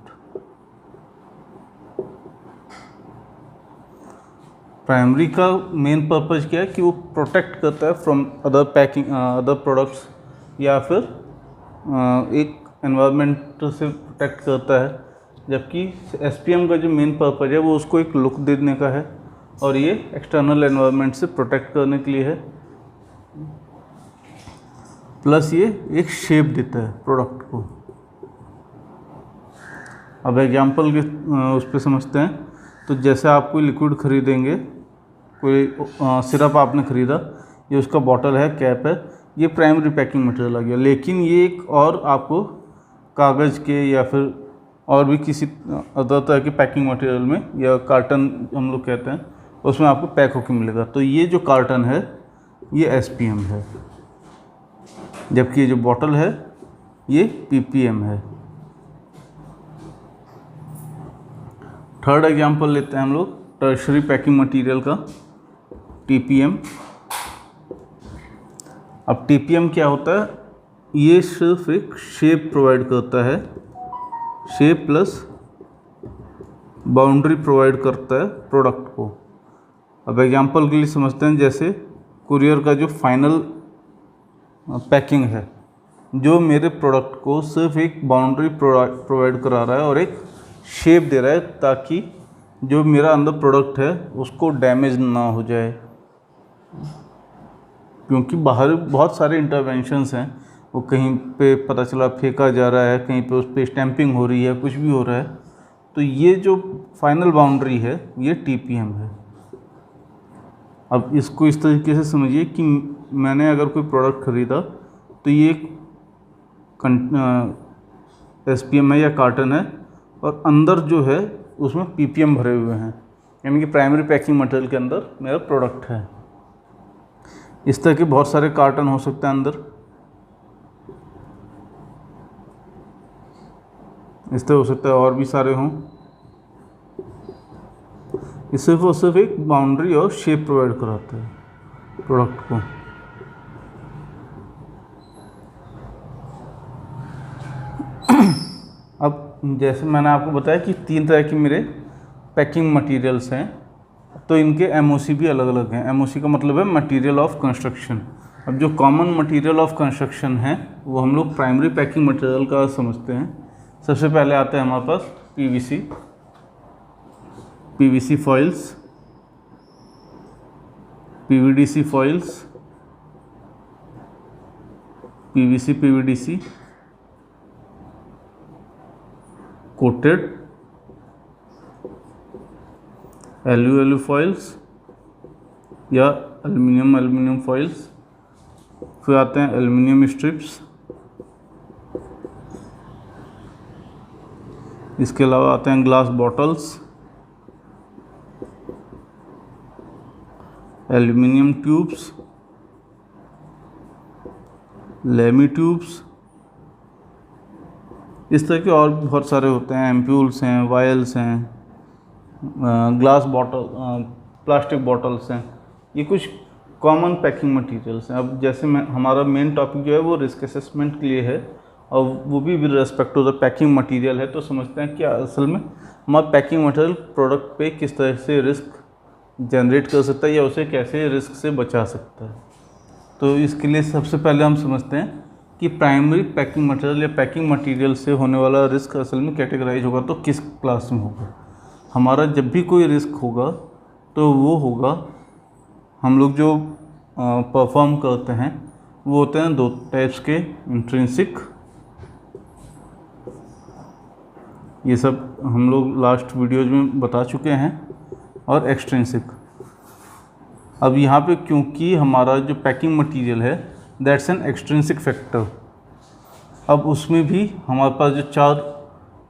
प्राइमरी का मेन पर्पज़ क्या है कि वो प्रोटेक्ट करता है फ्रॉम अदर प्रोडक्ट्स, या फिर एक एनवायरनमेंट से प्रोटेक्ट करता है। जबकि एसपीएम का जो मेन पर्पज़ है वो उसको एक लुक देने का है और ये एक्सटर्नल एनवायरनमेंट से प्रोटेक्ट करने के लिए है, प्लस ये एक शेप देता है प्रोडक्ट को। अब एग्जांपल के उस पर समझते हैं। तो जैसे आप कोई लिक्विड खरीदेंगे, कोई सिरप आपने ख़रीदा, ये उसका बॉटल है, कैप है, ये प्राइमरी पैकिंग मटेरियल आ गया। लेकिन ये एक और आपको कागज़ के या फिर और भी किसी अदर तरह के पैकिंग मटेरियल में, या कार्टन हम लोग कहते हैं, उसमें आपको पैक होकर मिलेगा। तो ये जो कार्टन है ये एसपीएम है, जबकि ये जो बॉटल है ये पीपीएम है। थर्ड एग्जांपल लेते हैं हम लोग टर्शरी पैकिंग मटेरियल का, टीपीएम। अब टीपीएम क्या होता है? ये सिर्फ एक शेप प्रोवाइड करता है, शेप प्लस बाउंड्री प्रोवाइड करता है प्रोडक्ट को। अब एग्जांपल के लिए समझते हैं, जैसे कुरियर का जो फाइनल पैकिंग है, जो मेरे प्रोडक्ट को सिर्फ एक बाउंड्री प्रोवाइड करा रहा है और एक शेप दे रहा है ताकि जो मेरा अंदर प्रोडक्ट है उसको डैमेज ना हो जाए। क्योंकि बाहर बहुत सारे इंटरवेंशंस हैं, वो कहीं पे पता चला फेंका जा रहा है, कहीं पे उस पर स्टैंपिंग हो रही है, कुछ भी हो रहा है, तो ये जो फाइनल बाउंड्री है ये टीपीएम है। अब इसको इस तरीके से समझिए कि मैंने अगर कोई प्रोडक्ट ख़रीदा तो ये एसपीएम है या कार्टन है, और अंदर जो है उसमें पीपीएम भरे हुए हैं, यानी कि प्राइमरी पैकिंग मटेरियल के अंदर मेरा प्रोडक्ट है। इस तरह के बहुत सारे कार्टन हो सकते हैं अंदर, इस तरह हो सकता है और भी सारे हों। ये सिर्फ और सिर्फ एक बाउंड्री और शेप प्रोवाइड कराता है प्रोडक्ट को। अब जैसे मैंने आपको बताया कि 3 तरह के मेरे पैकिंग मटेरियल्स हैं, तो इनके एमओसी भी अलग अलग हैं। एमओसी का मतलब है मटेरियल ऑफ कंस्ट्रक्शन। अब जो कॉमन मटेरियल ऑफ कंस्ट्रक्शन है वो हम लोग प्राइमरी पैकिंग मटेरियल का समझते हैं। सबसे पहले आता है हमारे पास PVC foils, PVDC foils, PVDC, coated, alu foils या एल्युमिनियम फॉइल्स, फिर आते हैं एल्युमिनियम स्ट्रिप्स, इसके अलावा आते हैं glass bottles, aluminium tubes, lami tubes, इस तरह के और भी बहुत सारे होते हैं, एम्प्यूल्स हैं, वायल्स हैं, ग्लास बॉटल, प्लास्टिक बॉटल्स हैं। ये कुछ कॉमन पैकिंग मटेरियल्स हैं। अब जैसे हमारा मेन टॉपिक जो है वो रिस्क असेसमेंट के लिए है, और वो भी with respect to the packing material है। तो समझते हैं कि असल में हमारा पैकिंग मटेरियल प्रोडक्ट पे किस तरह से रिस्क जनरेट कर सकता है या उसे कैसे रिस्क से बचा सकता है। तो इसके लिए सबसे पहले हम समझते हैं कि प्राइमरी पैकिंग मटेरियल या पैकिंग मटेरियल से होने वाला रिस्क असल में कैटेगराइज होगा तो किस क्लास में होगा। हमारा जब भी कोई रिस्क होगा तो वो होगा, हम लोग जो परफॉर्म करते हैं वो होते हैं दो टाइप्स के, इंट्रिंसिक, ये सब हम लोग लास्ट वीडियोज में बता चुके हैं, और एक्सट्रिंसिक। अब यहाँ पे क्योंकि हमारा जो पैकिंग मटेरियल है दैट्स एन एक्सट्रिंसिक फैक्टर, अब उसमें भी हमारे पास जो 4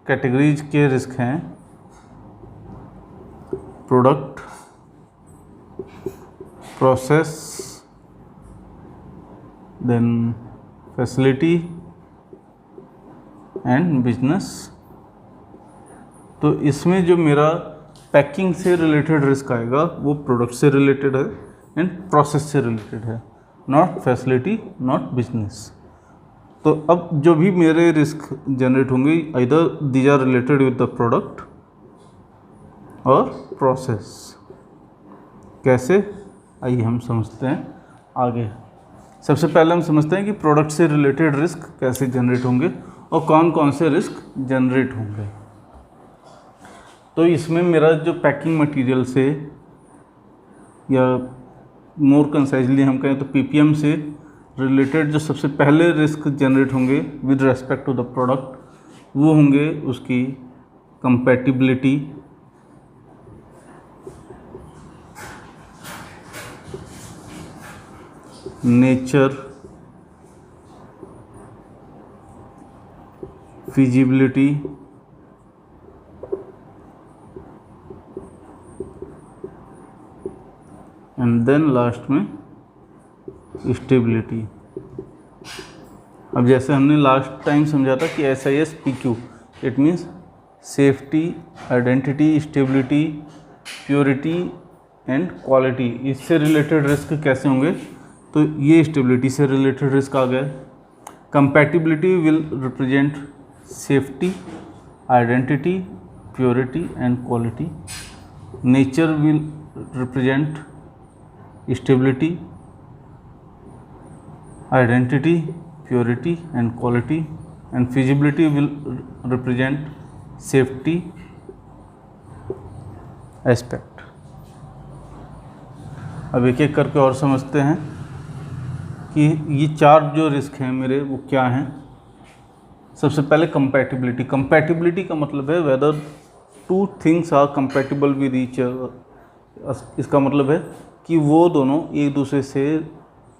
कैटेगरीज के रिस्क हैं, product, process, then facility and business. तो इसमें जो मेरा पैकिंग से रिलेटेड रिस्क आएगा वो प्रोडक्ट से रिलेटेड है एंड प्रोसेस से रिलेटेड है, नॉट फैसिलिटी, नॉट बिजनेस। तो अब जो भी मेरे रिस्क जनरेट होंगे either these are related with the product और प्रोसेस। कैसे, आइए हम समझते हैं आगे। सबसे पहले हम समझते हैं कि प्रोडक्ट से रिलेटेड रिस्क कैसे जनरेट होंगे और कौन कौन से रिस्क जनरेट होंगे। तो इसमें मेरा जो पैकिंग मटेरियल से, या मोर कंसाइजली हम कहें तो पीपीएम से रिलेटेड जो सबसे पहले रिस्क जनरेट होंगे with respect to the product, वो होंगे उसकी compatibility, nature, feasibility, and then last में स्टेबिलिटी। अब जैसे हमने लास्ट टाइम समझा था कि SISPQ, it means safety, identity, stability, purity and quality. इससे रिलेटेड रिस्क कैसे होंगे, तो ये स्टेबिलिटी से रिलेटेड रिस्क आ गए। Compatibility will represent safety, identity, purity and quality. Nature will represent stability, identity, purity and quality, and feasibility will represent safety aspect। अब एक एक करके और समझते हैं कि ये 4 जो रिस्क हैं मेरे वो क्या हैं। सबसे पहले कंपैटिबिलिटी। कंपैटिबिलिटी का मतलब है whether 2 things are compatible with each other. इसका मतलब है कि वो दोनों एक दूसरे से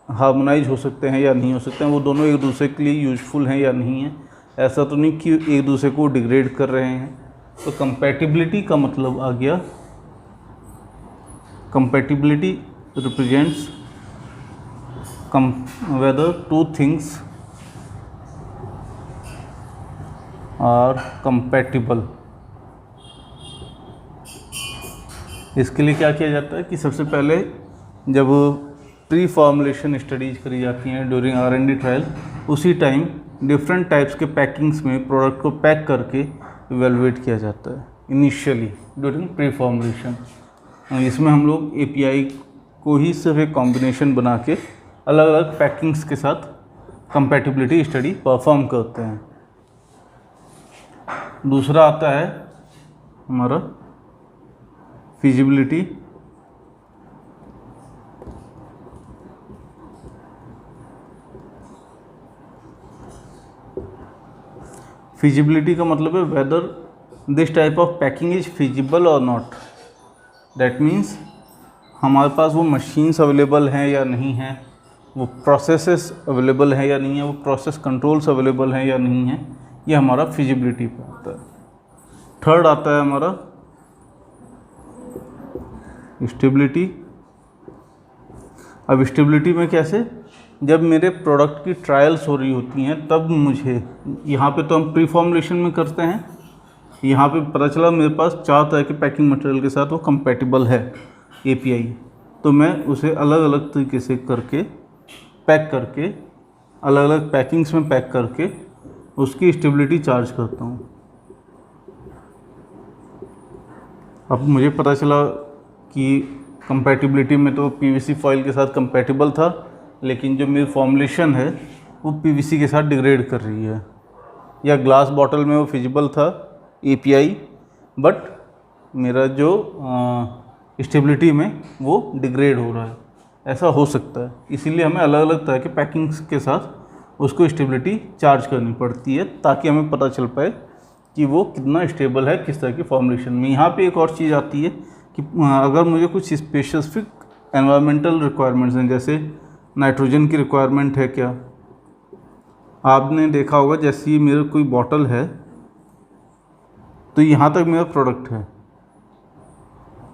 हार्मोनाइज हो सकते हैं या नहीं हो सकते हैं, वो दोनों एक दूसरे के लिए यूजफुल हैं या नहीं हैं। ऐसा तो नहीं कि एक दूसरे को डिग्रेड कर रहे हैं। तो कंपैटिबिलिटी का मतलब आ गया, compatibility represents whether 2 things are compatible. इसके लिए क्या किया जाता है कि सबसे पहले जब प्री फॉर्मुलेशन स्टडीज़ करी जाती हैं ड्यूरिंग R&D ट्रायल, उसी टाइम डिफरेंट टाइप्स के पैकिंग्स में प्रोडक्ट को पैक करके इवेलुएट किया जाता है इनिशियली ड्यूरिंग प्री फॉर्मुलेशन। इसमें हम लोग API को ही सिर्फ एक कॉम्बिनेशन बना के अलग अलग पैकिंग्स के साथ कंपैटिबिलिटी स्टडी परफॉर्म करते हैं। दूसरा आता है हमारा फिजिबिलिटी। फिजिबिलिटी का मतलब है whether this type of packing is feasible और नॉट। दैट मीन्स हमारे पास वो मशीन्स अवेलेबल हैं या नहीं हैं, वो प्रोसेसेस अवेलेबल हैं या नहीं है, वो प्रोसेस कंट्रोल्स अवेलेबल हैं या नहीं है, ये हमारा फिजिबिलिटी पे आता है। थर्ड आता है हमारा स्टेबिलिटी। अब स्टेबिलिटी में कैसे, जब मेरे प्रोडक्ट की ट्रायल्स हो रही होती हैं तब मुझे, यहाँ पे तो हम प्री फॉर्मुलेशन में करते हैं, यहाँ पे पता चला मेरे पास 4 तरह के पैकिंग मटेरियल के साथ वो कंपैटिबल है एपीआई, तो मैं उसे अलग अलग तरीके से करके पैक करके, अलग अलग पैकिंग्स में पैक करके उसकी स्टेबिलिटी चार्ज करता हूँ। अब मुझे पता चला कि कंपैटिबिलिटी में तो पीवीसी फॉइल के साथ कंपैटिबल था, लेकिन जो मेरी फॉर्मुलेशन है वो पीवीसी के साथ डिग्रेड कर रही है, या ग्लास बॉटल में वो फिजिबल था एपीआई, बट मेरा जो स्टेबिलिटी में वो डिग्रेड हो रहा है, ऐसा हो सकता है। इसीलिए हमें अलग अलग तरह के पैकिंग्स के साथ उसको स्टेबिलिटी चार्ज करनी पड़ती है, ताकि हमें पता चल पाए कि वो कितना स्टेबल है किस तरह की फॉर्मुलेशन में। यहाँ पे एक और चीज़ आती है कि अगर मुझे कुछ स्पेसिफिक एनवायरमेंटल रिक्वायरमेंट्स हैं, जैसे नाइट्रोजन की रिक्वायरमेंट है क्या, आपने देखा होगा जैसे ये मेरा कोई बॉटल है तो यहाँ तक मेरा प्रोडक्ट है,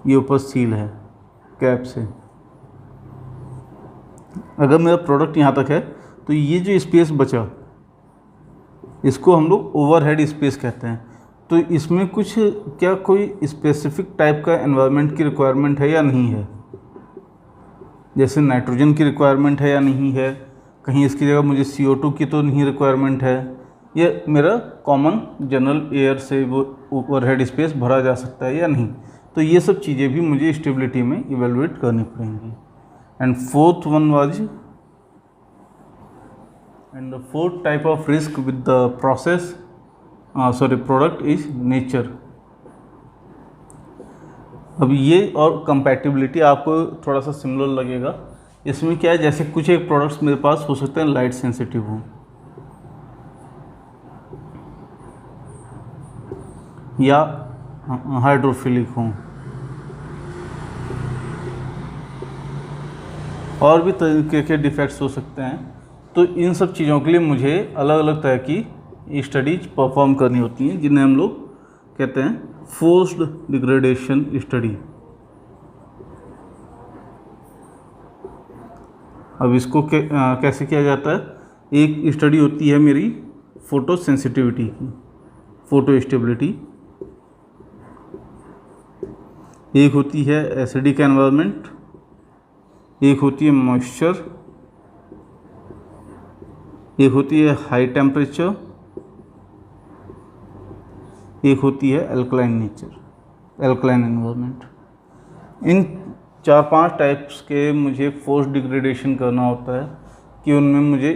ये ऊपर सील है कैप से, अगर मेरा प्रोडक्ट यहाँ तक है तो ये जो स्पेस बचा इसको हम लोग ओवरहेड स्पेस कहते हैं। तो इसमें कुछ क्या कोई स्पेसिफिक टाइप का एनवायरनमेंट की रिक्वायरमेंट है या नहीं है, जैसे नाइट्रोजन की रिक्वायरमेंट है या नहीं है, कहीं इसकी जगह मुझे CO2 की तो नहीं रिक्वायरमेंट है, ये मेरा कॉमन जनरल एयर से वो ओवरहेड स्पेस भरा जा सकता है या नहीं। तो ये सब चीज़ें भी मुझे स्टेबिलिटी में इवेलुएट करनी पड़ेंगी। And fourth one was, and the fourth type of risk with the process product is nature. अब ये और कंपैटिबिलिटी आपको थोड़ा सा सिमिलर लगेगा। इसमें क्या है, जैसे कुछ एक प्रोडक्ट्स मेरे पास हो सकते हैं लाइट सेंसिटिव हों या हाइड्रोफिलिक हों, और भी तरीके के डिफेक्ट्स हो सकते हैं। तो इन सब चीज़ों के लिए मुझे अलग अलग तरह की स्टडीज परफॉर्म करनी होती हैं, जिन्हें हम लोग कहते हैं फोर्स्ड डिग्रेडेशन स्टडी। अब इसको कैसे किया जाता है, एक स्टडी होती है मेरी फोटो सेंसिटिविटी की, फोटो स्टेबिलिटी, एक होती है एसिडिक एनवायरनमेंट, एक होती है मॉइस्चर, एक होती है हाई टेम्परेचर, एक होती है एल्कलाइन नेचर, एल्कलाइन एनवायरनमेंट। इन 4-5 टाइप्स के मुझे फोर्स डिग्रेडेशन करना होता है कि उनमें मुझे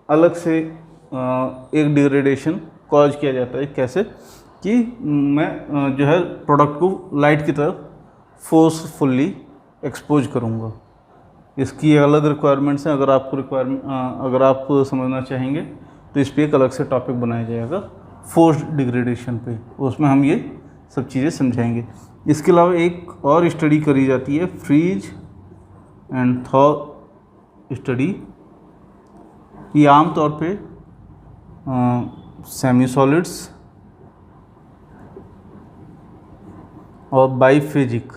अलग से एक डिग्रेडेशन कॉज किया जाता है। कैसे कि मैं जो है प्रोडक्ट को लाइट की तरफ फोर्सफुली एक्सपोज करूँगा। इसकी अलग रिक्वायरमेंट्स हैं, अगर आप समझना चाहेंगे तो इस पर एक अलग से टॉपिक बनाया जाएगा फोर्स डिग्रेडेशन पे, उसमें हम ये सब चीज़ें समझाएंगे। इसके अलावा एक और स्टडी करी जाती है फ्रीज एंड थॉ स्टडी। ये आमतौर पे सेमी सॉलिड्स और बाईफेजिक,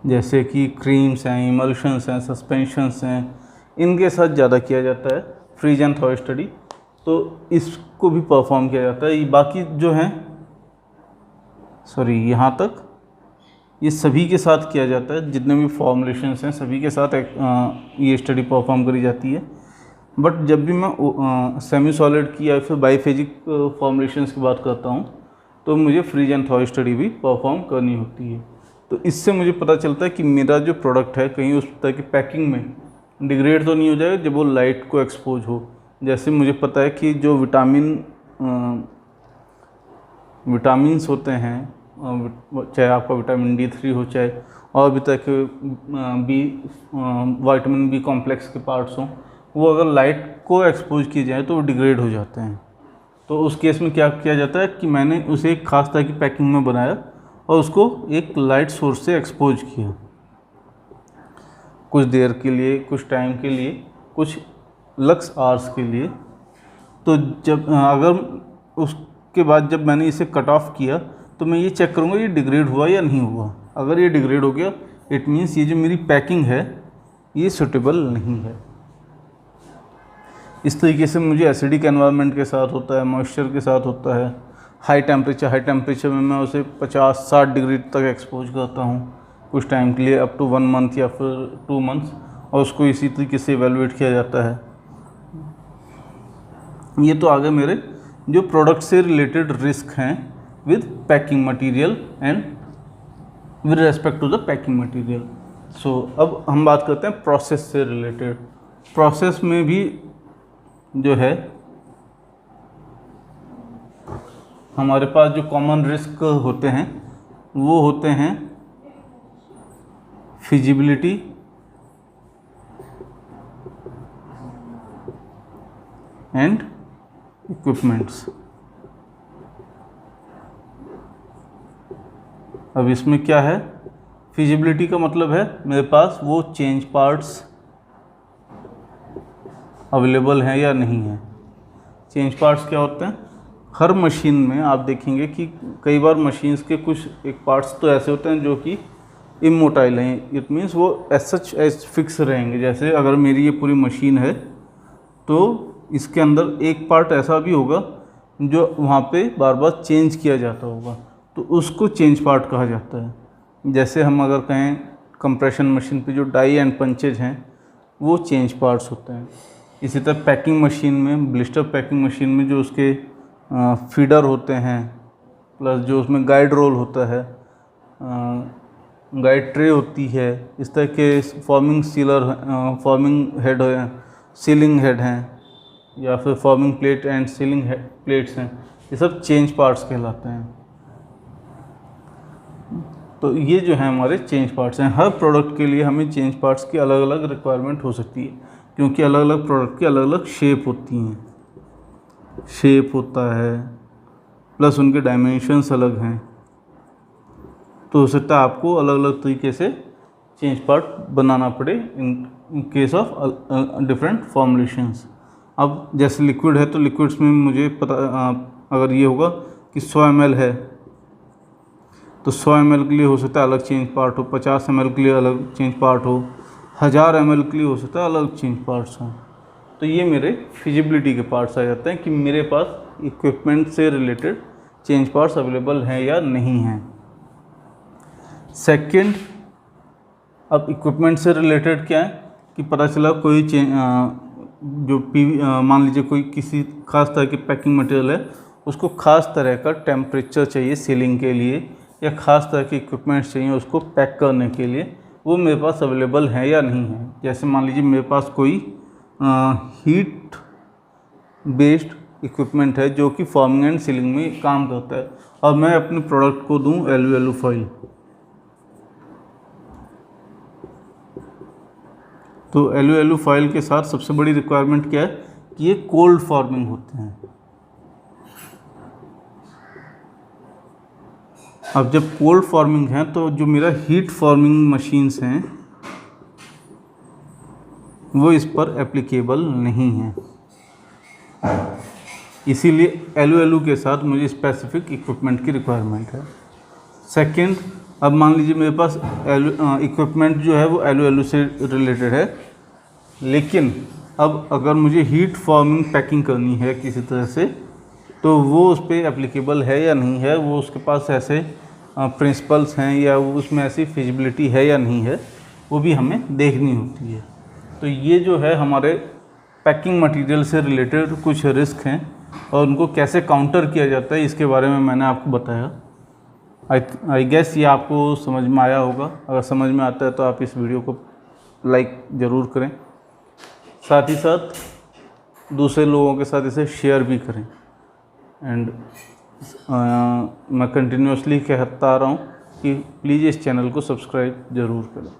जैसे कि क्रीम्स हैं, इमल्शंस हैं, सस्पेंशंस हैं, इनके साथ ज़्यादा किया जाता है फ्रीज एंड थॉ स्टडी। तो इसको भी परफॉर्म किया जाता है। बाकी जो हैं यहाँ तक ये सभी के साथ किया जाता है, जितने भी फॉर्मुलेशंस हैं सभी के साथ ये स्टडी परफॉर्म करी जाती है। बट जब भी मैं सेमी सॉलिड की या फिर बाईफेजिक फॉर्मुलेशंस की बात करता हूँ तो मुझे फ्रीज एंड थॉ स्टडी भी परफॉर्म करनी होती है। तो इससे मुझे पता चलता है कि मेरा जो प्रोडक्ट है कहीं उस तरह की पैकिंग में डिग्रेड तो नहीं हो जाएगा जब वो लाइट को एक्सपोज हो। जैसे मुझे पता है कि जो विटामिन्स होते हैं, चाहे आपका विटामिन D3 हो, चाहे और भी तरह के विटामिन बी कॉम्प्लेक्स के पार्ट्स हों, वो अगर लाइट को एक्सपोज किए जाए तो वो डिग्रेड हो जाते हैं। तो उस केस में क्या किया जाता है कि मैंने उसे एक ख़ास तरह की पैकिंग में बनाया और उसको एक लाइट सोर्स से एक्सपोज किया, कुछ देर के लिए, कुछ टाइम के लिए, कुछ लक्स आवर्स के लिए। तो जब अगर उसके बाद जब मैंने इसे कट ऑफ किया तो मैं ये चेक करूँगा ये डिग्रेड हुआ या नहीं हुआ। अगर ये डिग्रेड हो गया इट मीन्स ये जो मेरी पैकिंग है ये सूटेबल नहीं है। इस तरीके से मुझे एसिडिक एनवायरनमेंट के साथ होता है, मॉइस्चर के साथ होता है, हाई टेम्परेचर में मैं उसे 50-60 डिग्री तक एक्सपोज करता हूँ कुछ टाइम के लिए, अप टू 1 मंथ या फिर 2 मंथ्स, और उसको इसी तरीके से इवेलुएट किया जाता है। ये तो आगे मेरे जो प्रोडक्ट से रिलेटेड रिस्क हैं with packing material and with respect to the packing material. So अब हम बात करते हैं प्रोसेस से रिलेटेड। प्रोसेस में भी जो है हमारे पास जो कॉमन रिस्क होते हैं वो होते हैं फिजिबिलिटी, एंड इक्विपमेंट्स। अब इसमें क्या है, फिजिबिलिटी का मतलब है मेरे पास वो चेंज पार्ट्स अवेलेबल हैं या नहीं है। चेंज पार्ट्स क्या होते हैं, हर मशीन में आप देखेंगे कि कई बार मशीन्स के कुछ एक पार्ट्स तो ऐसे होते हैं जो कि इमोटाइल हैं, इट मीन्स वो एज फिक्स रहेंगे। जैसे अगर मेरी ये पूरी मशीन है तो इसके अंदर एक पार्ट ऐसा भी होगा जो वहाँ पे बार बार चेंज किया जाता होगा, तो उसको चेंज पार्ट कहा जाता है। जैसे हम अगर कहें कंप्रेशन मशीन पे जो डाई एंड पंचेज हैं वो चेंज पार्ट्स होते हैं। इसी तरह पैकिंग मशीन में, ब्लिस्टर पैकिंग मशीन में जो उसके फीडर होते हैं, प्लस जो उसमें गाइड रोल होता है, गाइड ट्रे होती है, इस तरह के फॉर्मिंग सीलर, फॉर्मिंग हेड हैं, सीलिंग हेड हैं, या फिर forming plate and ceiling plates हैं, ये सब चेंज पार्ट्स कहलाते हैं। तो ये जो है हमारे चेंज पार्ट्स हैं। हर प्रोडक्ट के लिए हमें चेंज पार्ट्स की अलग अलग रिक्वायरमेंट हो सकती है, क्योंकि अलग अलग प्रोडक्ट की अलग अलग शेप होती हैं, शेप होता है, प्लस उनके डायमेंशंस अलग हैं। तो हो सकता है आपको अलग अलग तरीके से चेंज पार्ट बनाना पड़े in case of different formulations. अब जैसे लिक्विड है तो लिक्विड्स में मुझे पता अगर ये होगा कि 100 ml है तो 100 ml के लिए हो सकता है अलग चेंज पार्ट हो, 50 ml के लिए अलग चेंज पार्ट हो, 1000 ml के लिए हो सकता है अलग चेंज पार्ट्स हों। तो ये मेरे फिजिबिलिटी के पार्ट्स आ जाते हैं कि मेरे पास इक्विपमेंट से रिलेटेड चेंज पार्ट्स अवेलेबल हैं या नहीं हैं। सेकंड, अब इक्विपमेंट से रिलेटेड क्या है कि पता चला कोई जो मान लीजिए कोई किसी खास तरह की पैकिंग मटेरियल है, उसको खास तरह का टेम्परेचर चाहिए सीलिंग के लिए, या खास तरह के इक्विपमेंट्स चाहिए उसको पैक करने के लिए, वो मेरे पास अवेलेबल है या नहीं है। जैसे मान लीजिए मेरे पास कोई हीट बेस्ड इक्विपमेंट है जो कि फॉर्मिंग एंड सीलिंग में काम करता है, और मैं अपने प्रोडक्ट को दूं एलयूएलयू फॉइल, तो एलयूएलयू फॉइल के साथ सबसे बड़ी रिक्वायरमेंट क्या है कि ये कोल्ड फॉर्मिंग होते हैं। अब जब कोल्ड फॉर्मिंग है तो जो मेरा हीट फॉर्मिंग मशीन्स हैं वो इस पर एप्लीकेबल नहीं है, इसीलिए एलयूएलयू के साथ मुझे स्पेसिफिक इक्विपमेंट की रिक्वायरमेंट है। सेकंड, अब मान लीजिए मेरे पास इक्विपमेंट जो है वो एलयूएलयू से रिलेटेड है, लेकिन अब अगर मुझे हीट फॉर्मिंग पैकिंग करनी है किसी तरह से, तो वो उस पर एप्लीकेबल है या नहीं है, वो उसके पास ऐसे प्रिंसिपल्स हैं या वो उसमें ऐसी फिजिबिलिटी है या नहीं है, वो भी हमें देखनी होती है। तो ये जो है हमारे पैकिंग मटेरियल से रिलेटेड कुछ रिस्क हैं, और उनको कैसे काउंटर किया जाता है इसके बारे में मैंने आपको बताया। आई गेस ये आपको समझ में आया होगा। अगर समझ में आता है तो आप इस वीडियो को लाइक ज़रूर करें, साथ ही साथ दूसरे लोगों के साथ इसे शेयर भी करें। एंड मैं कंटिन्यूसली कहता आ रहा हूँ कि प्लीज़ इस चैनल को सब्सक्राइब ज़रूर करें।